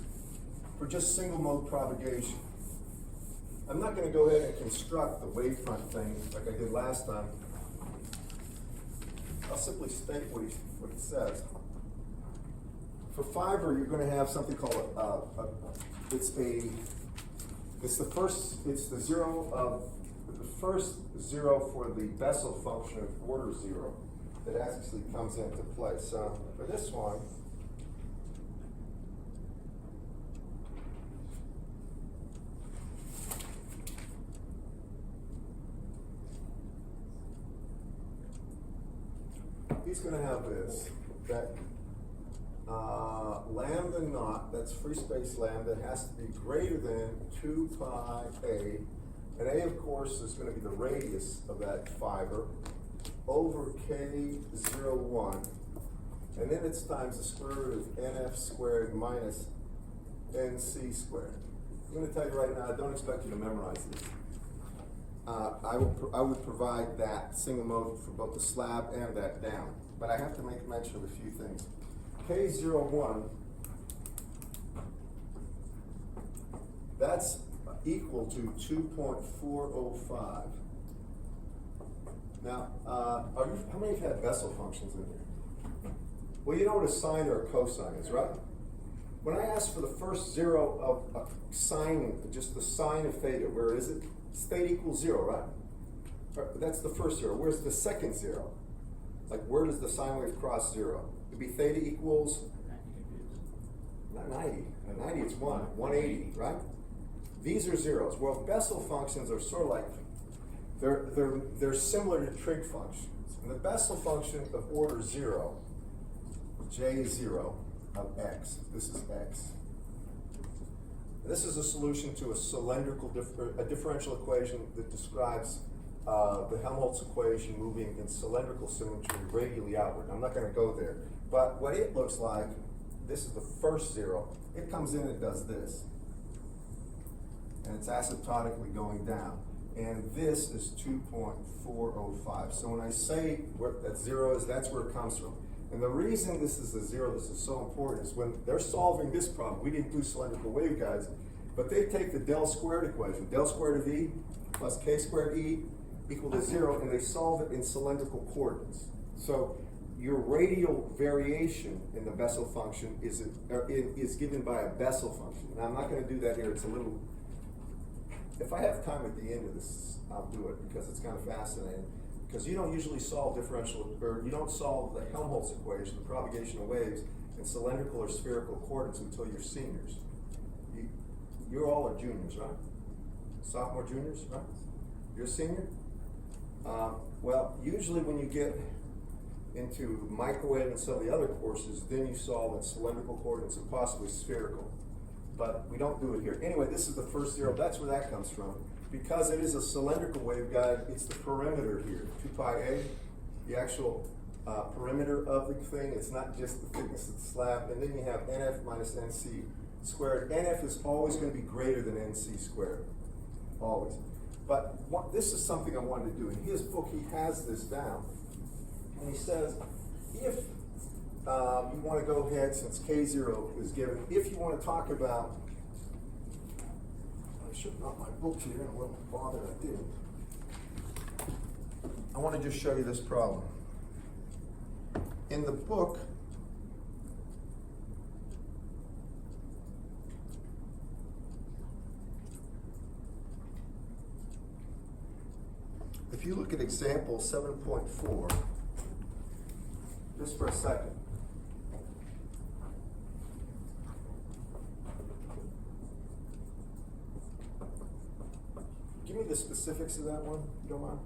for just single mode propagation. I'm not going to go ahead and construct the wavefront thing like I did last time. I'll simply state what it says. For fiber, you're going to have something called it's the first zero for the Bessel function of order 0 that actually comes into play. So for this one, he's gonna have this, that lambda naught, that's free space lambda, has to be greater than 2 pi a, and a, of course, is gonna be the radius of that fiber, over k01, and then it's times the square root of nf squared minus nc squared. I'm gonna tell you right now, I don't expect you to memorize this. I would provide that single mode for both the slab and that down, but I have to make mention of a few things. K01, that's equal to 2.405. Now, how many of you had Bessel functions in here? Well, you know what a sine or a cosine is, right? When I ask for the first zero of a sine, just the sine of theta, where is it? It's theta equals 0, right? That's the first zero. Where's the second zero? Like, where does the sine wave cross 0? It'd be theta equals, not 90. At 90 it's 180, right? These are zeros. Well, Bessel functions are sort of like, they're similar to trig functions. And the Bessel function of order 0, J0 of x, this is x. This is a solution to a cylindrical, a differential equation that describes the Helmholtz equation moving in cylindrical symmetry radially outward. I'm not going to go there, but what it looks like, this is the first zero. It comes in and does this, and it's asymptotically going down. And this is 2.405. So when I say where that 0 is, that's where it comes from. And the reason this is a 0, this is so important, is when they're solving this problem, we didn't do cylindrical waveguides, but they take the del squared equation, del squared of E plus k squared E equal to 0, and they solve it in cylindrical coordinates. So your radial variation in the Bessel function is given by a Bessel function. And I'm not going to do that here. It's a little, if I have time at the end of this, I'll do it because it's kind of fascinating. Because you don't usually solve differential, or you don't solve the Helmholtz equation, the propagation of waves, in cylindrical or spherical coordinates until you're seniors. You all are juniors, right? Sophomore, juniors, right? You're a senior? Well, usually when you get into microwave and some of the other courses, then you solve in cylindrical coordinates and possibly spherical. But we don't do it here. Anyway, this is the first 0. That's where that comes from. Because it is a cylindrical waveguide, it's the perimeter here, 2 pi a, the actual perimeter of the thing. It's not just the thickness of the slab. And then you have nf minus nc squared. Nf is always going to be greater than nc squared, always. But this is something I wanted to do. In his book, he has this down. And he says, if you want to go ahead, since K0 is given, if you want to talk about, I should have brought my book here, and I'm bothered I didn't. I want to just show you this problem. In the book, if you look at example 7.4, just for a second. Give me the specifics of that one, if you don't mind.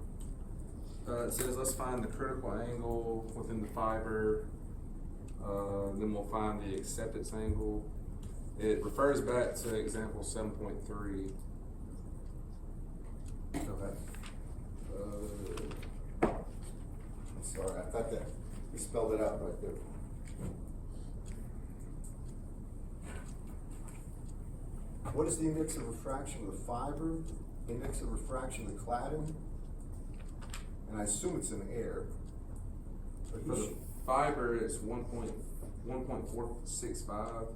It says let's find the critical angle within the fiber. Then we'll find the acceptance angle. It refers back to example 7.3. Go ahead. I'm sorry, I thought that you spelled it out right there. What is the index of refraction of the fiber? Index of refraction of the cladding? And I assume it's in air. But For the fiber, it's 1.465.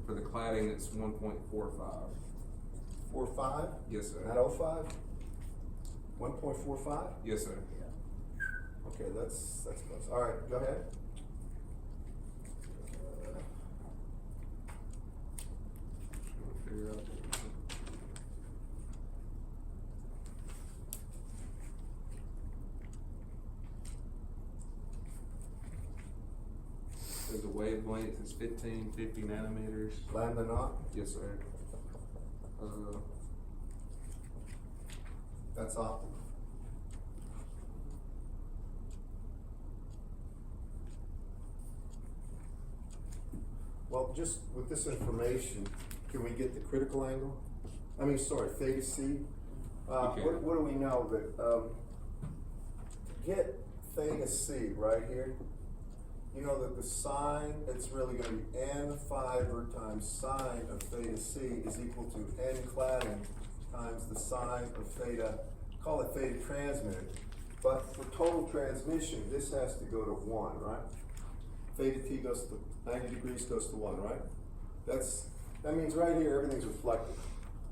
For the cladding, it's 1.45. 4.5? Yes, sir. Not 0.5? 1.45? Yes, sir. Okay, that's close. All right, go ahead. Figure out. So the wavelength is 1550 nanometers. Lambda naught? Yes, sir. That's optimal. So just with this information, can we get the critical angle? I mean, sorry, theta C. You can. What do we know that, to get theta C right here, you know that the sine, it's really gonna be n fiber times sine of theta C is equal to n cladding times the sine of theta, call it theta transmitted. But for total transmission, this has to go to 1, right? Theta T goes to 90 degrees goes to 1, right? That means right here, everything's reflected.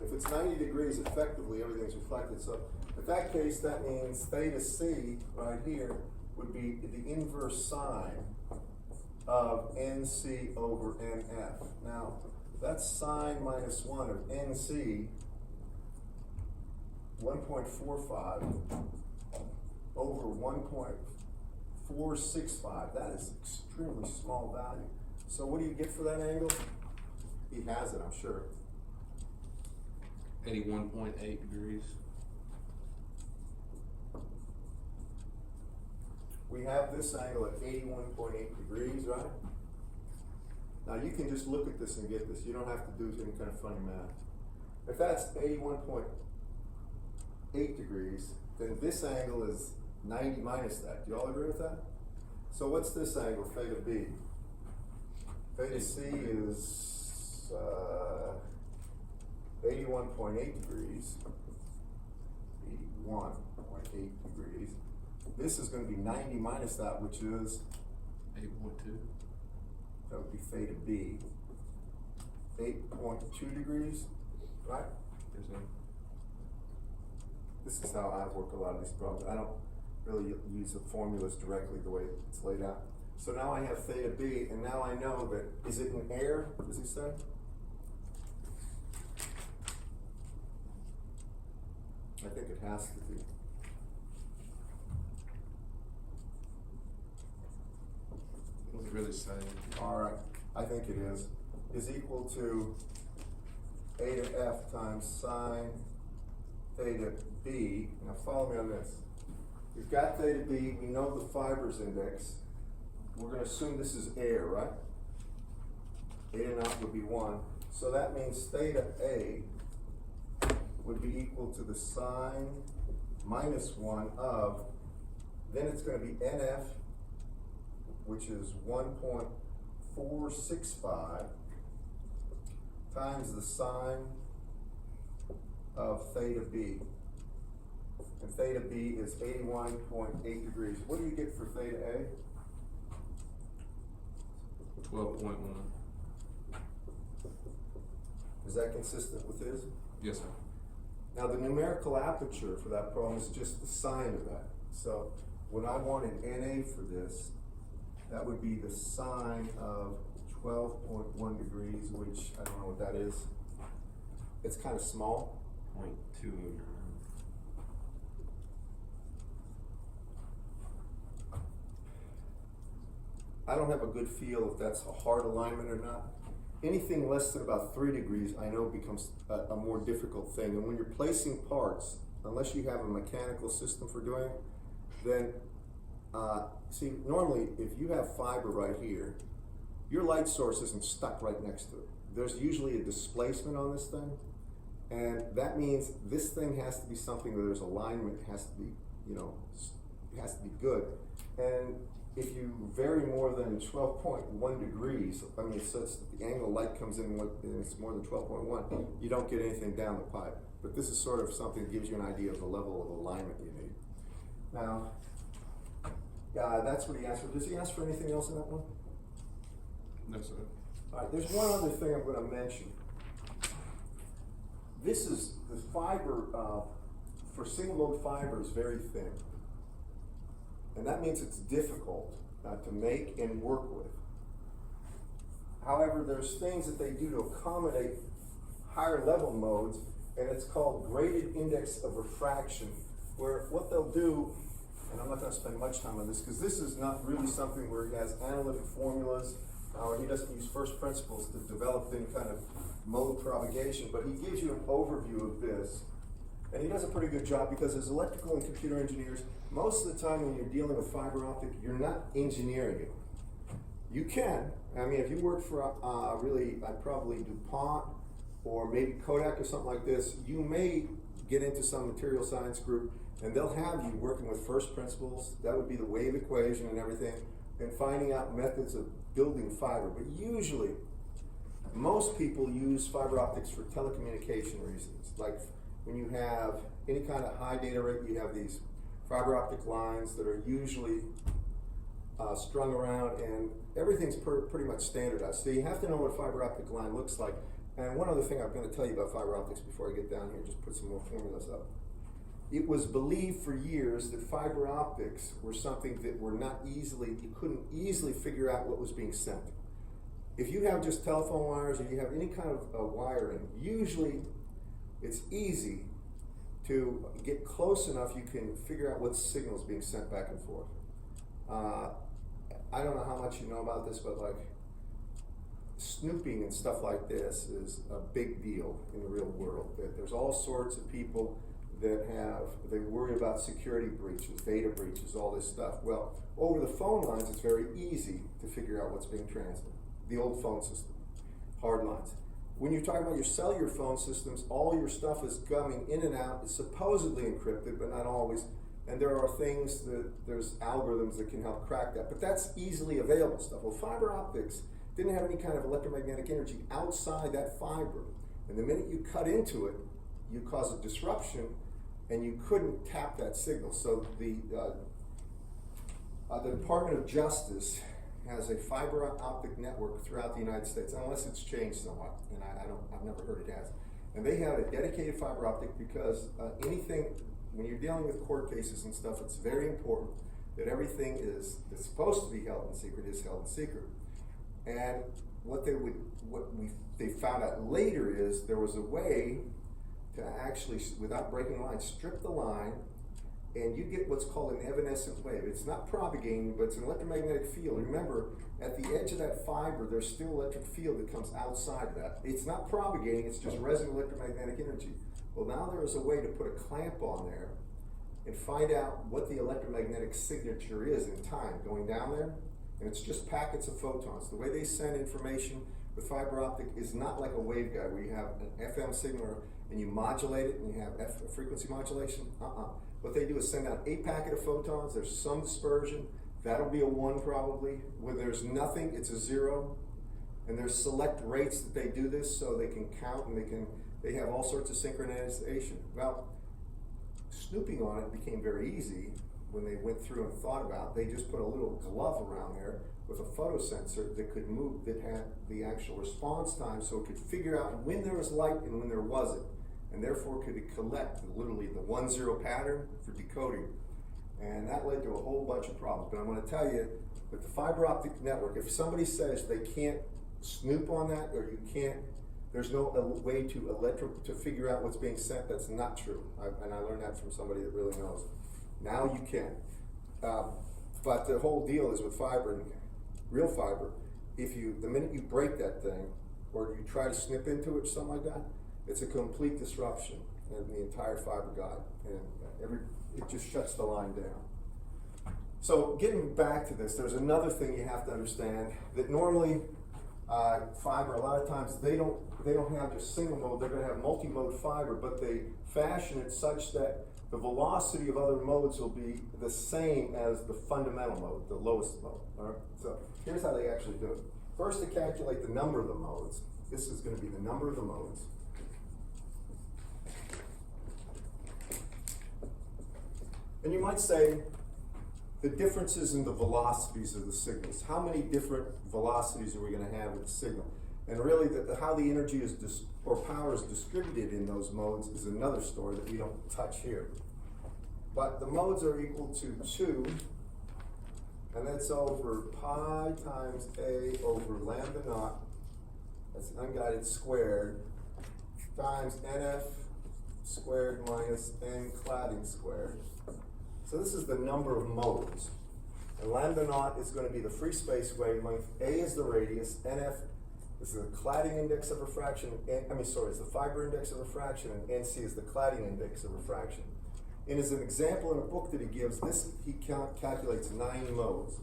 If it's 90 degrees, effectively, everything's reflected. So in that case, that means theta C right here would be the inverse sine of NC over NF. Now, that's sine minus 1 of NC, 1.45 over 1.465. That is extremely small value. So what do you get for that angle? He has it, I'm sure. 81.8 degrees. We have this angle at 81.8 degrees, right? Now you can just look at this and get this. You don't have to do any kind of funny math. If that's 81.8 degrees, then this angle is 90 minus that. Do you all agree with that? So what's this angle, theta B? Theta C is 81.8 degrees. 81.8 degrees. This is going to be 90 minus that, which is 8.2. that would be theta B. 8.2 degrees, right? Yes, sir. This is how I work a lot of these problems. I don't really use the formulas directly the way it's laid out. So now I have theta B, and now I know that, is it in air, does he say? I think it has to be. What does it really say? All right, I think it is equal to A to F times sine theta B. Now follow me on this. We've got theta B, we know the fibers index. We're gonna assume this is air, right? A to naught would be 1. So that means theta A would be equal to the sine minus 1 of, then it's gonna be NF, which is 1.465 times the sine of theta B. And theta B is 81.8 degrees. What do you get for theta A? 12.1. Is that consistent with his? Yes, sir. Now the numerical aperture for that problem is just the sine of that. So when I wanted NA for this, that would be the sine of 12.1 degrees, which I don't know what that is. It's kind of small. 0.2. I don't have a good feel if that's a hard alignment or not. Anything less than about 3 degrees, I know becomes a more difficult thing. And when you're placing parts, unless you have a mechanical system for doing it, then, see, normally if you have fiber right here, your light source isn't stuck right next to it. There's usually a displacement on this thing. And that means this thing has to be something where there's alignment, has to be, you know, it has to be good. And if you vary more than 12.1 degrees, I mean, such that the angle of light comes in and it's more than 12.1, you don't get anything down the pipe. But this is sort of something that gives you an idea of the level of alignment you need. Now, that's what he asked for. Does he ask for anything else in that one? No, sir. All right, there's one other thing I'm going to mention. This is the fiber, for single mode fiber is very thin. And that means it's difficult to make and work with. However, there's things that they do to accommodate higher level modes, and it's called graded index of refraction, where what they'll do, and I'm not going to spend much time on this because this is not really something where he has analytic formulas, or he doesn't use first principles to develop any kind of mode propagation, but he gives you an overview of this. And he does a pretty good job because as electrical and computer engineers, most of the time when you're dealing with fiber optic, you're not engineering it. You can. I mean, if you work for I'd probably DuPont or maybe Kodak or something like this, you may get into some material science group and they'll have you working with first principles. That would be the wave equation and everything, and finding out methods of building fiber. But usually, most people use fiber optics for telecommunication reasons. Like when you have any kind of high data rate, you have these fiber optic lines that are usually strung around, and everything's pretty much standardized. So you have to know what a fiber optic line looks like. And one other thing I'm going to tell you about fiber optics before I get down here, just put some more formulas up. It was believed for years that fiber optics were something that were not easily, you couldn't easily figure out what was being sent. If you have just telephone wires or you have any kind of wiring, usually it's easy to get close enough you can figure out what signal is being sent back and forth. I don't know how much you know about this, but like snooping and stuff like this is a big deal in the real world. There's all sorts of people that they worry about security breaches, data breaches, all this stuff. Well, over the phone lines, it's very easy to figure out what's being transmitted. The old phone system, hard lines. When you're talking about your cellular phone systems, all your stuff is coming in and out. It's supposedly encrypted, but not always. And there are things there's algorithms that can help crack that. But that's easily available stuff. Well, fiber optics didn't have any kind of electromagnetic energy outside that fiber. And the minute you cut into it, you cause a disruption, and you couldn't tap that signal. So the Department of Justice has a fiber optic network throughout the United States, unless it's changed somewhat, and I've never heard it has. And they have a dedicated fiber optic because when you're dealing with court cases and stuff, it's very important that everything that's supposed to be held in secret is held in secret. And what they found out later is there was a way to actually, without breaking the line, strip the line, and you get what's called an evanescent wave. It's not propagating, but it's an electromagnetic field. Remember, at the edge of that fiber, there's still electric field that comes outside of that. It's not propagating, it's just resident electromagnetic energy. Well, now there is a way to put a clamp on there and find out what the electromagnetic signature is in time going down there, and it's just packets of photons. The way they send information with fiber optic is not like a waveguide where you have an FM signal and you modulate it and you have frequency modulation. What they do is send out a packet of photons. There's some dispersion. That'll be a 1 probably. Where there's nothing, it's a 0. And there's select rates that they do this so they can count, and they have all sorts of synchronization. Well, snooping on it became very easy when they went through and thought about it. They just put a little glove around there with a photosensor that could move, that had the actual response time, so it could figure out when there was light and when there wasn't. And therefore could collect literally the 1-0 pattern for decoding. And that led to a whole bunch of problems. But I'm going to tell you, with the fiber optic network, if somebody says they can't snoop on that, or there's no way to figure out what's being sent, that's not true. And I learned that from somebody that really knows. Now you can. But the whole deal is with fiber, and real fiber, the minute you break that thing, or you try to snip into it or something like that, it's a complete disruption in the entire fiber guide, and it just shuts the line down. So getting back to this, there's another thing you have to understand, that normally fiber, a lot of times they don't have just single mode, they're going to have multi-mode fiber, but they fashion it such that the velocity of other modes will be the same as the fundamental mode, the lowest mode. All right? So here's how they actually do it. First, they calculate the number of the modes. This is going to be the number of the modes. And you might say the differences in the velocities of the signals. How many different velocities are we going to have with the signal? And really, how the energy or power is distributed in those modes is another story that we don't touch here. But the modes are equal to 2, and that's over pi times A over lambda naught, that's unguided squared, times NF squared minus N cladding squared. So this is the number of modes. And lambda naught is going to be the free space wavelength, A is the radius, NF is the cladding index of refraction, it's the fiber index of refraction, and NC is the cladding index of refraction. And as an example in a book that he gives, he calculates 9 modes.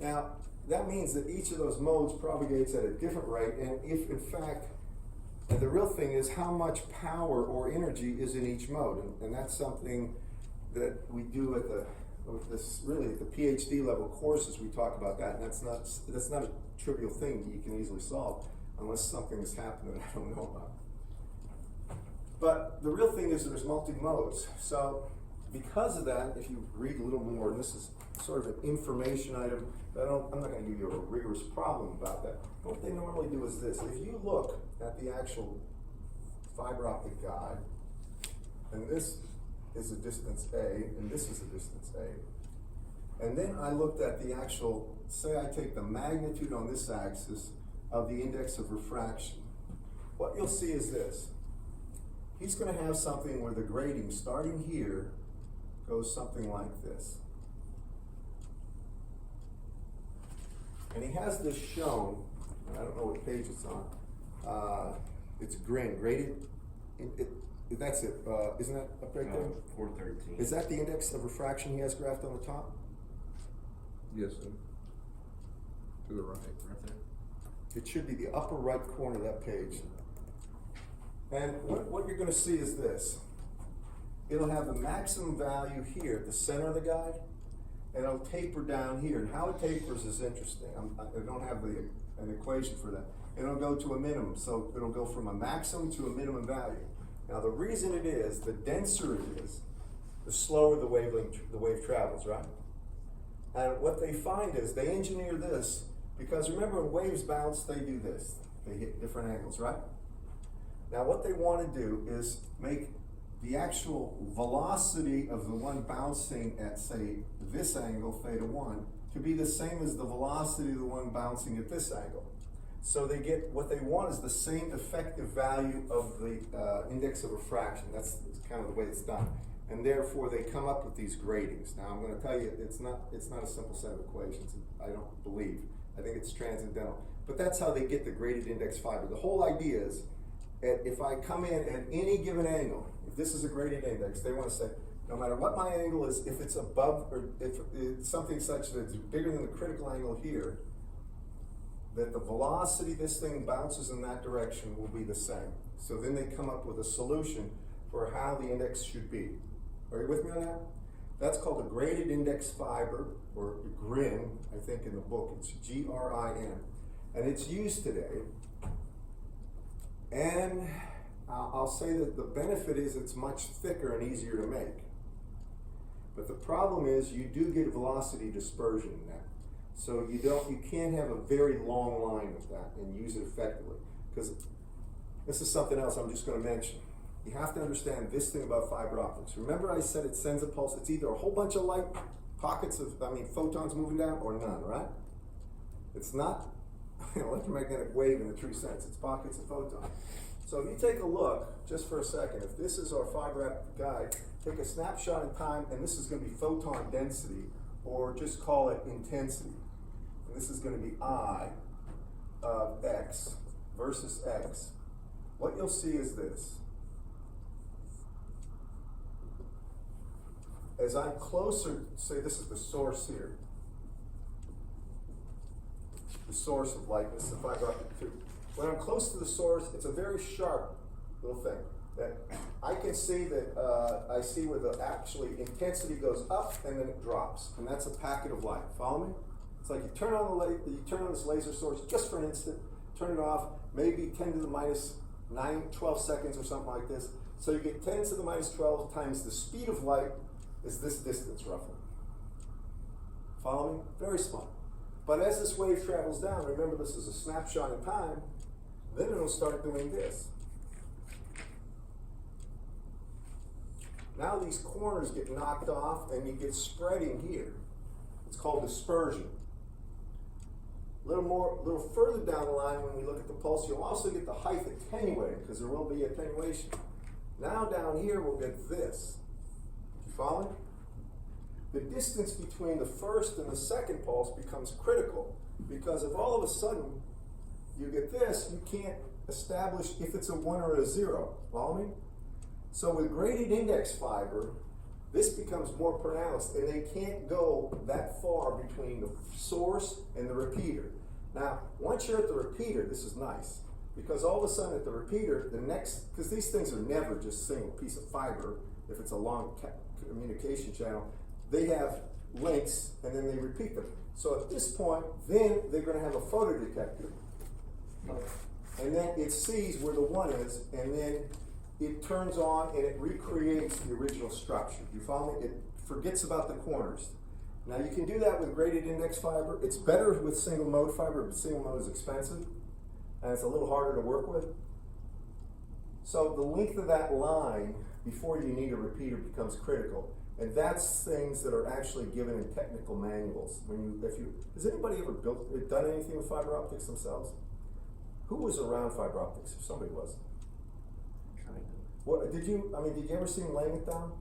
Now, that means that each of those modes propagates at a different rate, and if in fact, and the real thing is how much power or energy is in each mode, and that's something that we do at the really at the PhD level courses. We talk about that, and that's not a trivial thing that you can easily solve unless something has happened that I don't know about. But the real thing is that there's multi-modes. So because of that, if you read a little more, and this is sort of an information item, but I'm not going to give you a rigorous problem about that. What they normally do is this. If you look at the actual fiber optic guide, and this is a distance A, and this is a distance A, and then I looked at the actual, say I take the magnitude on this axis of the index of refraction, what you'll see is this. He's going to have something where the grading starting here goes something like this. And he has this shown, I don't know what page it's on, it's graded, that's it, isn't that up right there? 413. Is that the index of refraction he has graphed on the top? Yes, sir. To the right. Right there. It should be the upper right corner of that page. And what you're going to see is this. It'll have the maximum value here at the center of the guide, and it'll taper down here. And how it tapers is interesting. I don't have an equation for that. It'll go to a minimum, so it'll go from a maximum to a minimum value. Now the reason it is, the denser it is, the slower the wave travels, right? And what they find is they engineer this, because remember when waves bounce, they do this. They hit different angles, right? Now what they want to do is make the actual velocity of the one bouncing at, say, this angle, theta 1, to be the same as the velocity of the one bouncing at this angle. So they get, what they want is the same effective value of the index of refraction. That's kind of the way it's done. And therefore they come up with these gradings. Now I'm going to tell you, it's not a simple set of equations, I don't believe. I think it's transcendental. But that's how they get the graded index fiber. The whole idea is, if I come in at any given angle, if this is a graded index, they want to say, no matter what my angle is, if it's above, or if it's something such that it's bigger than the critical angle here, that the velocity this thing bounces in that direction will be the same. So then they come up with a solution for how the index should be. Are you with me on that? That's called a graded index fiber, or GRIN, I think in the book, it's G-R-I-N. And it's used today. And I'll say that the benefit is it's much thicker and easier to make. But the problem is you do get velocity dispersion in that. So you can't have a very long line with that and use it effectively. Because this is something else I'm just going to mention. You have to understand this thing about fiber optics. Remember I said it sends a pulse. It's either a whole bunch of light pockets of, photons moving down, or none, right? It's not an electromagnetic wave in the true sense. It's pockets of photons. So if you take a look, just for a second, if this is our fiber optic guide, take a snapshot in time, and this is going to be photon density, or just call it intensity. And this is going to be I of X versus X. What you'll see is this. As I'm closer, say this is the source here. The source of light, this is the fiber optic tube. When I'm close to the source, it's a very sharp little thing that I can see that I see where the actually intensity goes up and then it drops, and that's a packet of light. Follow me? It's like you turn on this laser source just for an instant, turn it off, maybe 10 to the minus 9, 12 seconds or something like this. So you get 10 to the minus 12 times the speed of light is this distance roughly. Follow me? Very small. But as this wave travels down, remember this is a snapshot in time, then it'll start doing this. Now these corners get knocked off and you get spreading here. It's called dispersion. A little further down the line when we look at the pulse, you'll also get the height attenuated because there will be attenuation. Now down here we'll get this. You follow? The distance between the first and the second pulse becomes critical, because if all of a sudden you get this, you can't establish if it's a 1 or a 0. Follow me? So with graded index fiber, this becomes more pronounced, and they can't go that far between the source and the repeater. Now, once you're at the repeater, this is nice, because all of a sudden at the repeater, the next, because these things are never just a single piece of fiber, if it's a long communication channel, they have links and then they repeat them. So at this point, then they're going to have a photodetector, and then it sees where the one is, and then it turns on and it recreates the original structure. You follow me? It forgets about the corners. Now you can do that with graded index fiber. It's better with single mode fiber, but single mode is expensive and it's a little harder to work with. So the length of that line before you need a repeater becomes critical. And that's things that are actually given in technical manuals. Has anybody ever done anything with fiber optics themselves? Who was around fiber optics? If somebody was. Kind of. What, did you ever see them laying it down?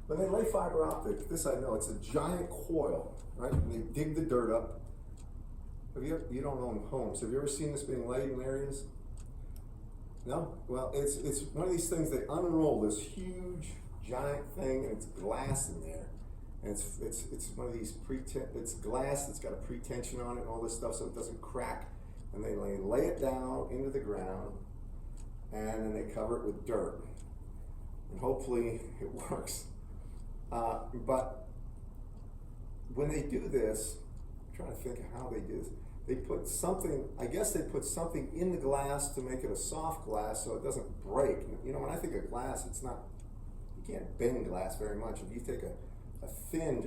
When they lay fiber optic, this I know, it's a giant coil, right? And they dig the dirt up. You don't own homes. Have you ever seen this being laid in areas? No? Well, it's one of these things, they unroll this huge, giant thing, and it's glass in there. And it's one of these it's glass that's got a pretension on it and all this stuff so it doesn't crack. And they lay it down into the ground, and then they cover it with dirt. And hopefully it works. But when they do this, I'm trying to think of how they do this. They put something, I guess they put something in the glass to make it a soft glass so it doesn't break. You know, when I think of glass, you can't bend glass very much. If you take a thin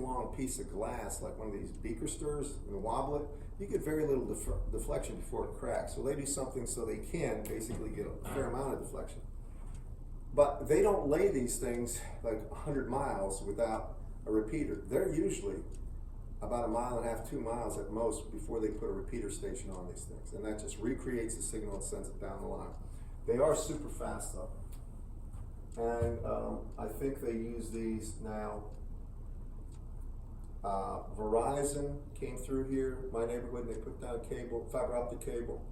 long piece of glass, like one of these beaker stirs and wobble it, you get very little deflection before it cracks. So they do something so they can basically get a fair amount of deflection. But they don't lay these things like 100 miles without a repeater. They're usually about 1.5 miles, 2 miles at most before they put a repeater station on these things. And that just recreates the signal and sends it down the line. They are super fast though. And I think they use these now. Verizon came through here, my neighborhood, and they put down cable, fiber optic cable.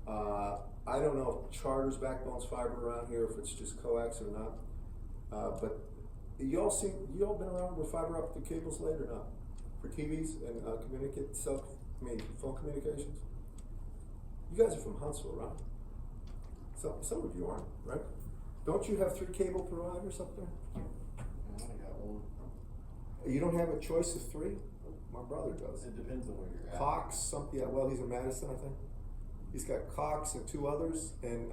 I don't know if Charter's backbone's fiber around here, if it's just coax or not. But you all been around where fiber optic cables laid or not? For TVs and phone communications? You guys are from Huntsville, right? Some of you aren't, right? Don't you have 3 cable providers up there? I got one. You don't have a choice of 3? My brother does. It depends on where you're at. Cox, something, yeah, well, he's in Madison, I think. He's got Cox and 2 others, and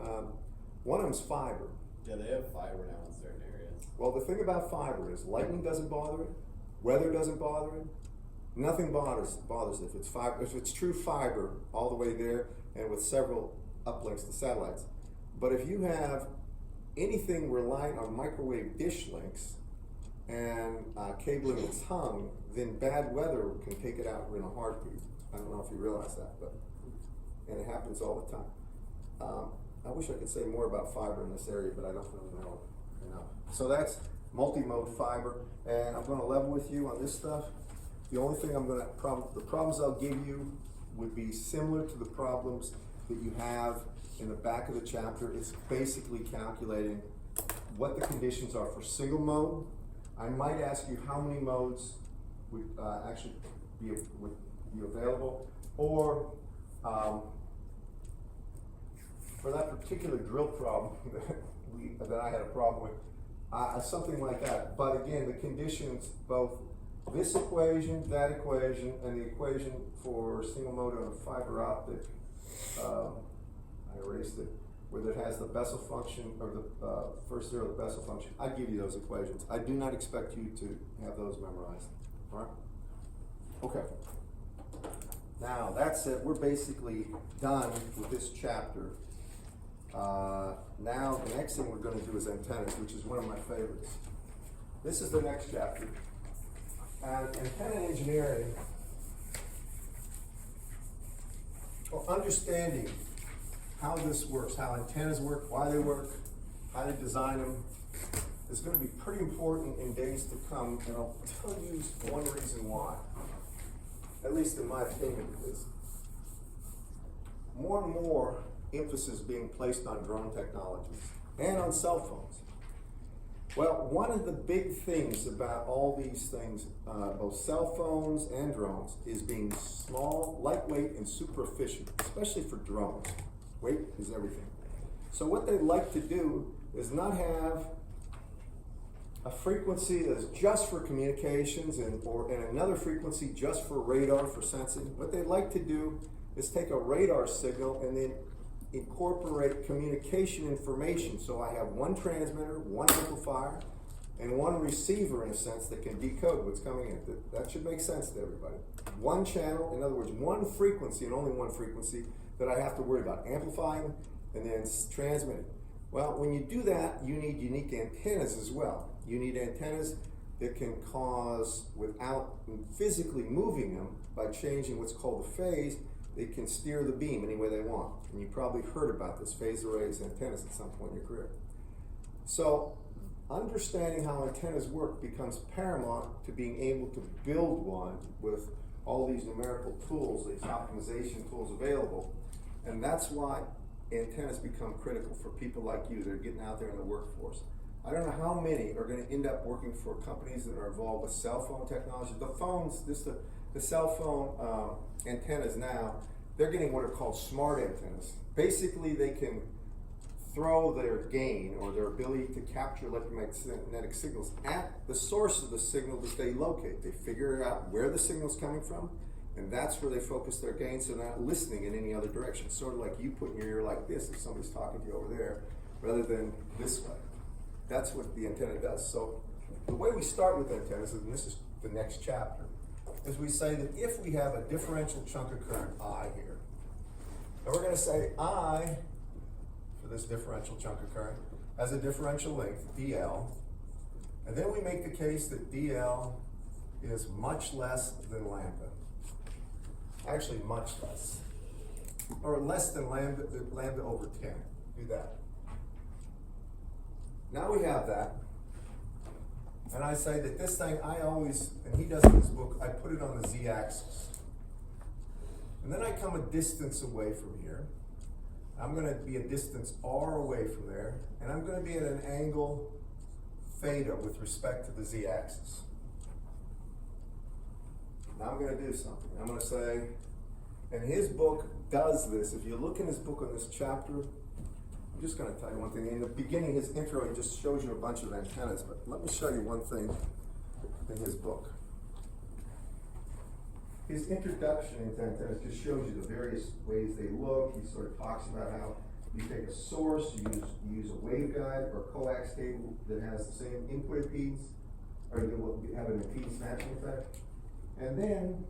one of them's fiber. Yeah, they have fiber now in certain areas. Well, the thing about fiber is lightning doesn't bother it, weather doesn't bother it, nothing bothers it. If it's fiber, if it's true fiber all the way there, and with several uplinks to satellites. But if you have anything relying on microwave dish links and cabling that's hung, then bad weather can take it out in a heartbeat. I don't know if you realize that, and it happens all the time. I wish I could say more about fiber in this area, but I don't really know enough. So that's multi-mode fiber, and I'm going to level with you on this stuff. The only thing the problems I'll give you would be similar to the problems that you have in the back of the chapter. It's basically calculating what the conditions are for single mode. I might ask you how many modes would actually be available, or for that particular drill problem that I had a problem with, something like that. But again, the conditions, both this equation, that equation, and the equation for single mode on a fiber optic, I erased it, where it has the Bessel function, or the first zero of the Bessel function. I give you those equations. I do not expect you to have those memorized. All right? Okay. Now, that's it. We're basically done with this chapter. Now, the next thing we're going to do is antennas, which is one of my favorites. This is the next chapter. And antenna engineering, or understanding how this works, how antennas work, why they work, how to design them, is going to be pretty important in days to come, and I'll tell you one reason why. At least in my opinion, is more and more emphasis being placed on drone technologies and on cell phones. Well, one of the big things about all these things, both cell phones and drones, is being small, lightweight, and super efficient, especially for drones. Weight is everything. So what they like to do is not have a frequency that's just for communications and another frequency just for radar, for sensing. What they like to do is take a radar signal and then incorporate communication information. So I have one transmitter, one amplifier, and one receiver, in a sense, that can decode what's coming in. That should make sense to everybody. One channel, in other words, one frequency and only one frequency that I have to worry about amplifying and then transmitting. Well, when you do that, you need unique antennas as well. You need antennas that can cause, without physically moving them, by changing what's called the phase, they can steer the beam any way they want. And you probably heard about this, phase arrays antennas at some point in your career. So understanding how antennas work becomes paramount to being able to build one with all these numerical tools, these optimization tools available. And that's why antennas become critical for people like you that are getting out there in the workforce. I don't know how many are going to end up working for companies that are involved with cell phone technology. The phones, the cell phone antennas now, they're getting what are called smart antennas. Basically, they can throw their gain or their ability to capture electromagnetic signals at the source of the signal that they locate. They figure out where the signal's coming from, and that's where they focus their gain, so they're not listening in any other direction. Sort of like you put in your ear like this if somebody's talking to you over there, rather than this way. That's what the antenna does. So the way we start with antennas, and this is the next chapter, is we say that if we have a differential chunk of current I here, and we're going to say I, for this differential chunk of current, has a differential length, dl, and then we make the case that dl is much less than lambda. Actually, much less. Or less than lambda over 10. Do that. Now we have that. And I say that this thing, I always, and he does in his book, I put it on the z-axis. And then I come a distance away from here. I'm going to be a distance r away from there. And I'm going to be at an angle theta with respect to the z-axis. Now I'm going to do something. I'm going to say, and his book does this. If you look in his book on this chapter, I'm just going to tell you one thing. In the beginning, his intro, he just shows you a bunch of antennas, but let me show you one thing in his book. His introduction into antennas just shows you the various ways they look. He sort of talks about how you take a source, you use a waveguide or coax cable that has the same input impedance, or you will have an impedance matching effect. And then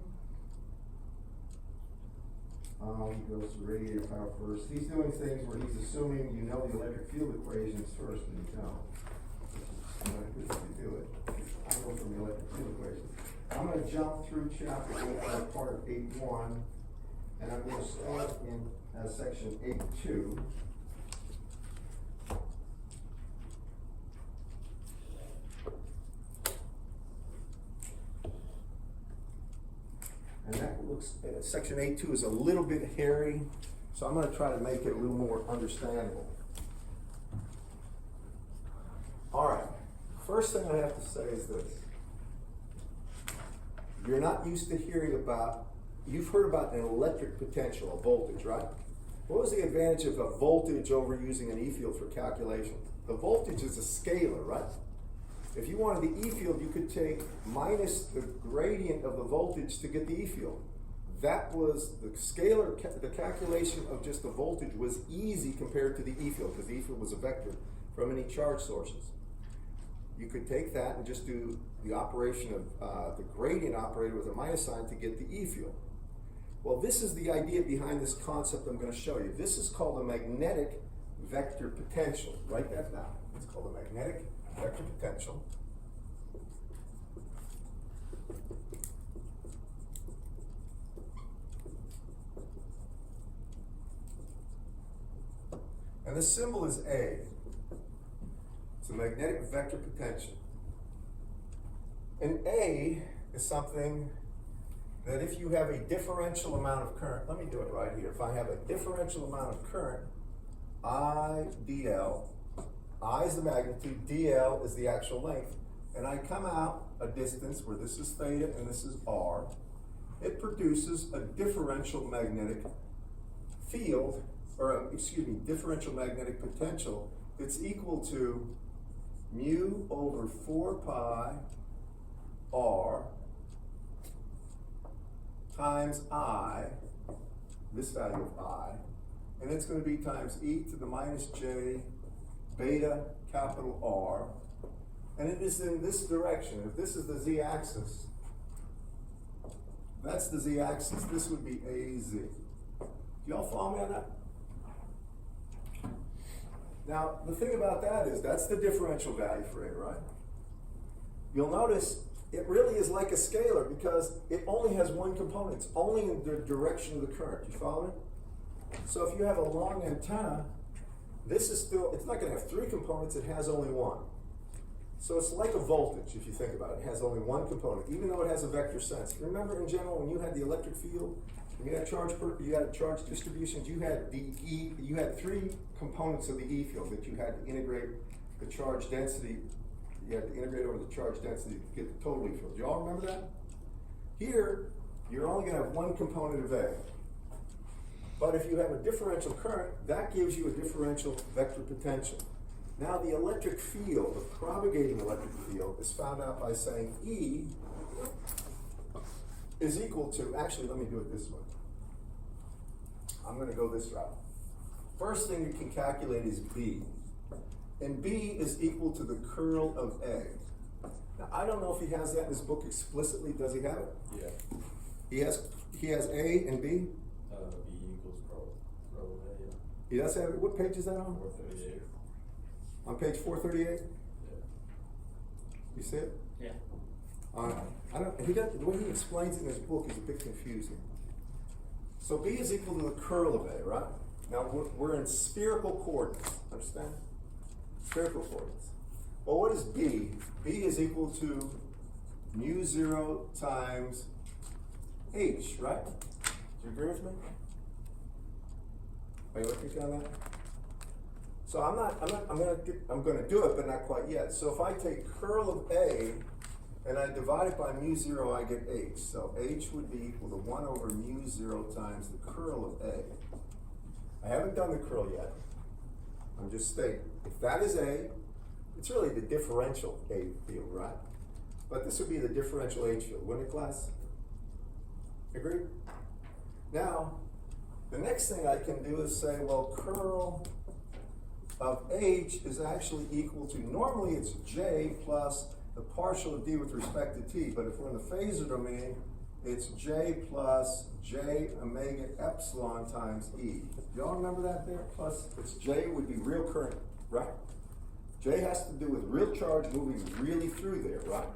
he goes to radiator power first. He's doing things where he's assuming you know the electric field equations first, and you don't. It's not good if you do it. I go from the electric field equations. I'm going to jump through chapter 8, part of 8.1, and I'm going to start in section 8.2. And that looks, section 8.2 is a little bit hairy, so I'm going to try to make it a little more understandable. All right, first thing I have to say is this. You're not used to hearing about, you've heard about an electric potential, a voltage, right? What was the advantage of a voltage over using an E field for calculation? The voltage is a scalar, right? If you wanted the E field, you could take minus the gradient of the voltage to get the E field. That was the scalar, the calculation of just the voltage was easy compared to the E field, because the E field was a vector from any charge sources. You could take that and just do the operation of the gradient operator with a minus sign to get the E field. Well, this is the idea behind this concept I'm going to show you. This is called a magnetic vector potential. Write that down. It's called a magnetic vector potential. And the symbol is A. It's a magnetic vector potential. And A is something that if you have a differential amount of current, let me do it right here. If I have a differential amount of current, I dl, I is the magnitude, dl is the actual length, and I come out a distance where this is theta and this is r, it produces a differential magnetic field, or excuse me, differential magnetic potential that's equal to mu over 4 pi r times I, this value of I, and it's going to be times e to the minus j beta capital R, and it is in this direction. If this is the z-axis, that's the z-axis, this would be AZ. Do y'all follow me on that? Now, the thing about that is, that's the differential value for A, right? You'll notice it really is like a scalar because it only has one component. It's only in the direction of the current. You follow me? So if you have a long antenna, this is still, it's not going to have three components, it has only one. So it's like a voltage, if you think about it. It has only one component, even though it has a vector sense. Remember in general, when you had the electric field, you had charge distributions, you had the E, you had three components of the E field that you had to integrate the charge density. You had to integrate over the charge density to get the total E field. Do y'all remember that? Here, you're only going to have one component of A. But if you have a differential current, that gives you a differential vector potential. Now the electric field, the propagating electric field, is found out by saying E is equal to, actually let me do it this way. I'm going to go this route. First thing you can calculate is B. And B is equal to the curl of A. Now I don't know if he has that in his book explicitly. Does he have it? Yeah. He has A and B? B equals curl of A, yeah. He does have it. What page is that on? 438. On page 438? Yeah. You see it? Yeah. The way he explains it in his book is a bit confusing. So B is equal to the curl of A, right? Now we're in spherical coordinates, understand? Spherical coordinates. Well, what is B? B is equal to mu 0 times H, right? Do you agree with me? Are you with me on that? So I'm gonna do it, but not quite yet. So if I take curl of A and I divide it by mu 0, I get H. So H would be equal to 1 over mu 0 times the curl of A. I haven't done the curl yet. I'm just stating. If that is A, it's really the differential A field, right? But this would be the differential H field, wouldn't it, class? Agreed? Now, the next thing I can do is say, well, curl of H is actually equal to, normally it's J plus the partial of D with respect to T, but if we're in the phasor domain, it's J plus J omega epsilon times E. Y'all remember that there? Plus, it's J would be real current, right? J has to do with real charge moving really through there, right?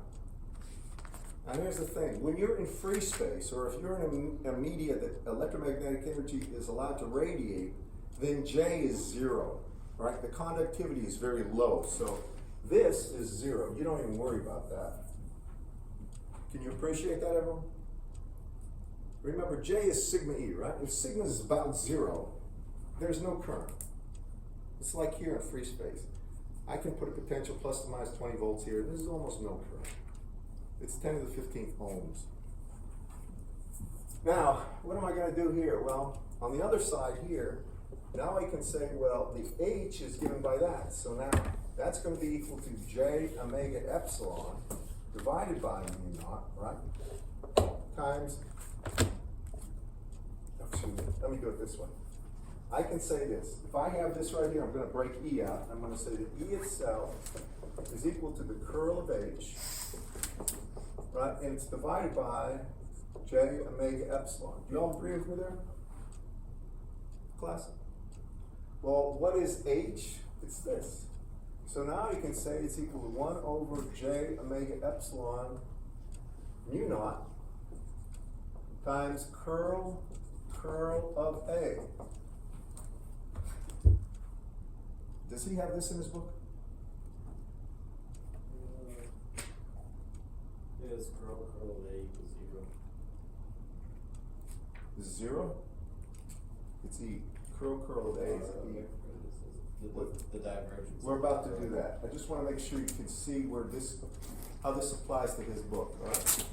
And here's the thing, when you're in free space, or if you're in a media that electromagnetic energy is allowed to radiate, then J is 0, right? The conductivity is very low, so this is 0. You don't even worry about that. Can you appreciate that, everyone? Remember, J is sigma E, right? If sigma is about 0, there's no current. It's like here in free space. I can put a potential plus or minus 20 volts here. There's almost no current. It's 10 to the 15th ohms. Now, what am I going to do here? Well, on the other side here, now I can say, well, the H is given by that. So now that's going to be equal to J omega epsilon divided by mu naught, right? Times, excuse me, let me do it this way. I can say this. If I have this right here, I'm going to break E out. I'm going to say that E itself is equal to the curl of H, right? And it's divided by J omega epsilon. Do you all agree with me there? Class? Well, what is H? It's this. So now you can say it's equal to 1 over J omega epsilon mu naught times curl of A. Does he have this in his book? Yes, curl of A equals 0. This is 0? It's E. Curl of A is E. The divergence. We're about to do that. I just wanna make sure you can see where this, how this applies to his book, all right?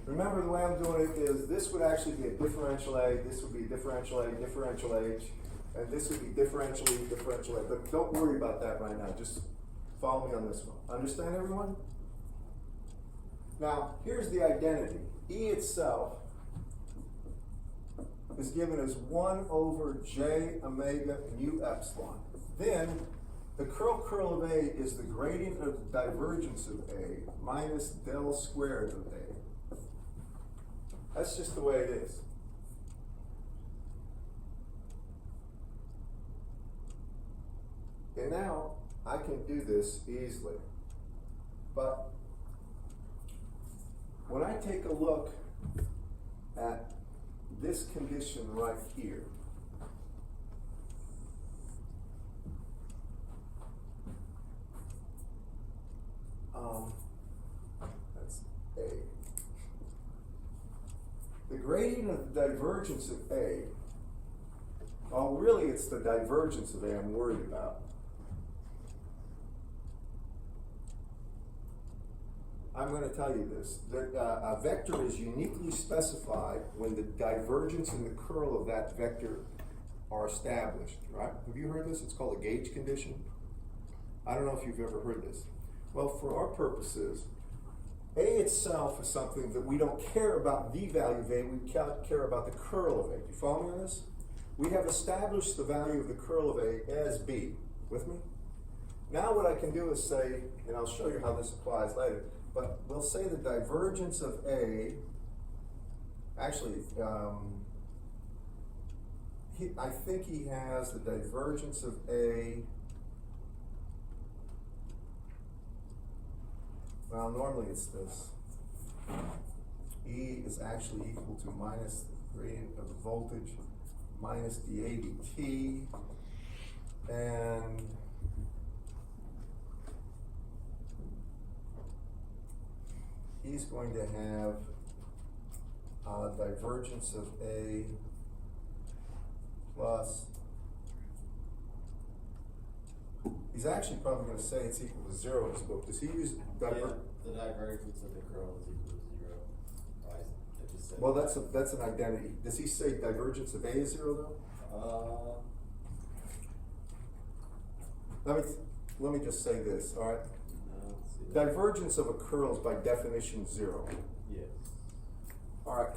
Remember, the way I'm doing it is, this would actually be a differential A, this would be differential A, differential H, and this would be differential E, differential A, but don't worry about that right now, just follow me on this one. Understand, everyone? Now, here's the identity. E itself is given as 1 over J omega mu epsilon. Then, the curl of A is the gradient of the divergence of A minus del squared of A. That's just the way it is. And now, I can do this easily. But when I take a look at this condition right here, that's A. The gradient of the divergence of A, well, really it's the divergence of A I'm worried about. I'm going to tell you this, that a vector is uniquely specified when the divergence and the curl of that vector are established, right? Have you heard this? It's called a gauge condition. I don't know if you've ever heard this. Well, for our purposes, A itself is something that we don't care about the value of A, we care about the curl of A. Do you follow me on this? We have established the value of the curl of A as B. With me? Now what I can do is say, and I'll show you how this applies later, but we'll say the divergence of A, actually, I think he has the divergence of A, well, normally it's this. E is actually equal to minus the gradient of the voltage minus the A dt, and he's going to have divergence of A plus, he's actually probably going to say it's equal to 0 in his book. Does he use The divergence of the curl is equal to 0. Right, I just said. Well, that's an identity. Does he say divergence of A is 0 though? Let me just say this, all right? No, let's see that. Divergence of a curl is by definition 0. Yes. All right,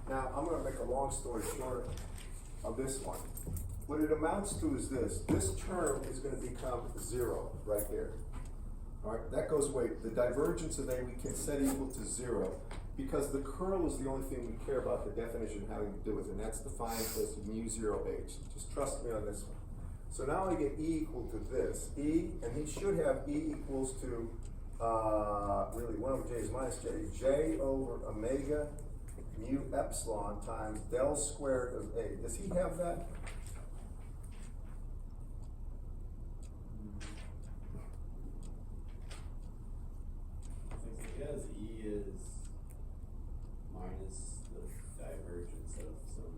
now I'm going to make a long story short of this one. What it amounts to is this. This term is going to become 0 right there. All right, that goes away. The divergence of A we can set equal to 0 because the curl is the only thing we care about the definition having to do with, and that's defined as mu 0h. Just trust me on this one. So now I get E equal to this. E, and he should have E equals to, really 1 over J is minus J. J over omega mu epsilon times del squared of A. Does he have that? Because E is minus the divergence of some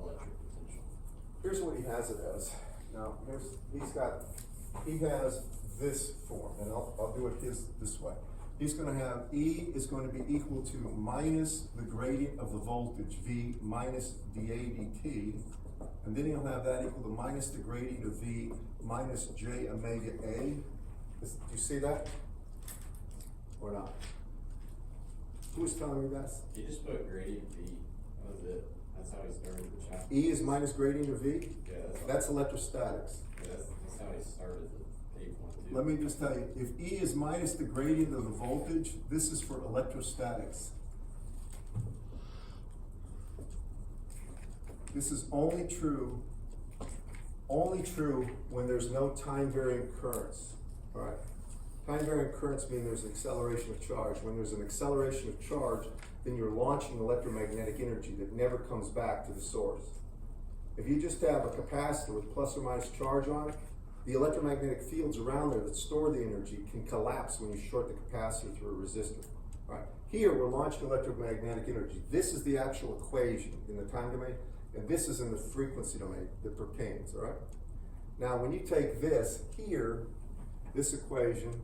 electric potential. Here's what he has it as. Now, he has this form, and I'll do it this way. He's going to have E is going to be equal to minus the gradient of the voltage, V minus dA dt, and then he'll have that equal to minus the gradient of V minus J omega A. Do you see that? Or not? Who's telling me this? You just put gradient V. That was it. That's how he started the chapter. E is minus gradient of V? Yeah, That's electrostatics. yeah, that's how he started the 8.2. Let me just tell you, if E is minus the gradient of the voltage, this is for electrostatics. This is only true when there's no time varying currents, all right? Time varying currents mean there's an acceleration of charge. When there's an acceleration of charge, then you're launching electromagnetic energy that never comes back to the source. If you just have a capacitor with plus or minus charge on it, the electromagnetic fields around there that store the energy can collapse when you short the capacitor through a resistor. All right. Here we're launching electromagnetic energy. This is the actual equation in the time domain, and this is in the frequency domain that pertains, all right? Now, when you take this here, this equation,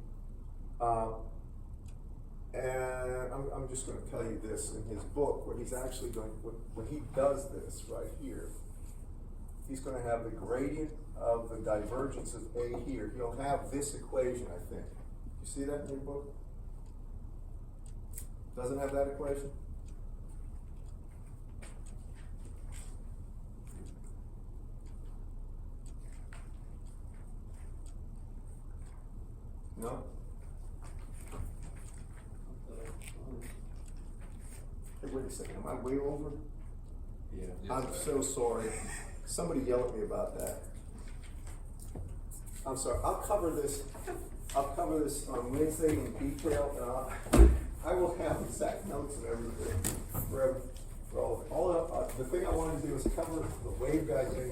and I'm just gonna tell you this in his book, what he's actually going, when he does this right here, he's gonna have the gradient of the divergence of A here. He'll have this equation, I think. You see that in your book? Doesn't have that equation? No? Hey, wait a second, am I way over? Yeah. Yes, I'm sir. so sorry. Somebody yell at me about that. I'm sorry, I'll cover this on Wednesday in detail, and I will have exact notes and everything for all of it. The thing I wanted to do is cover the waveguide thing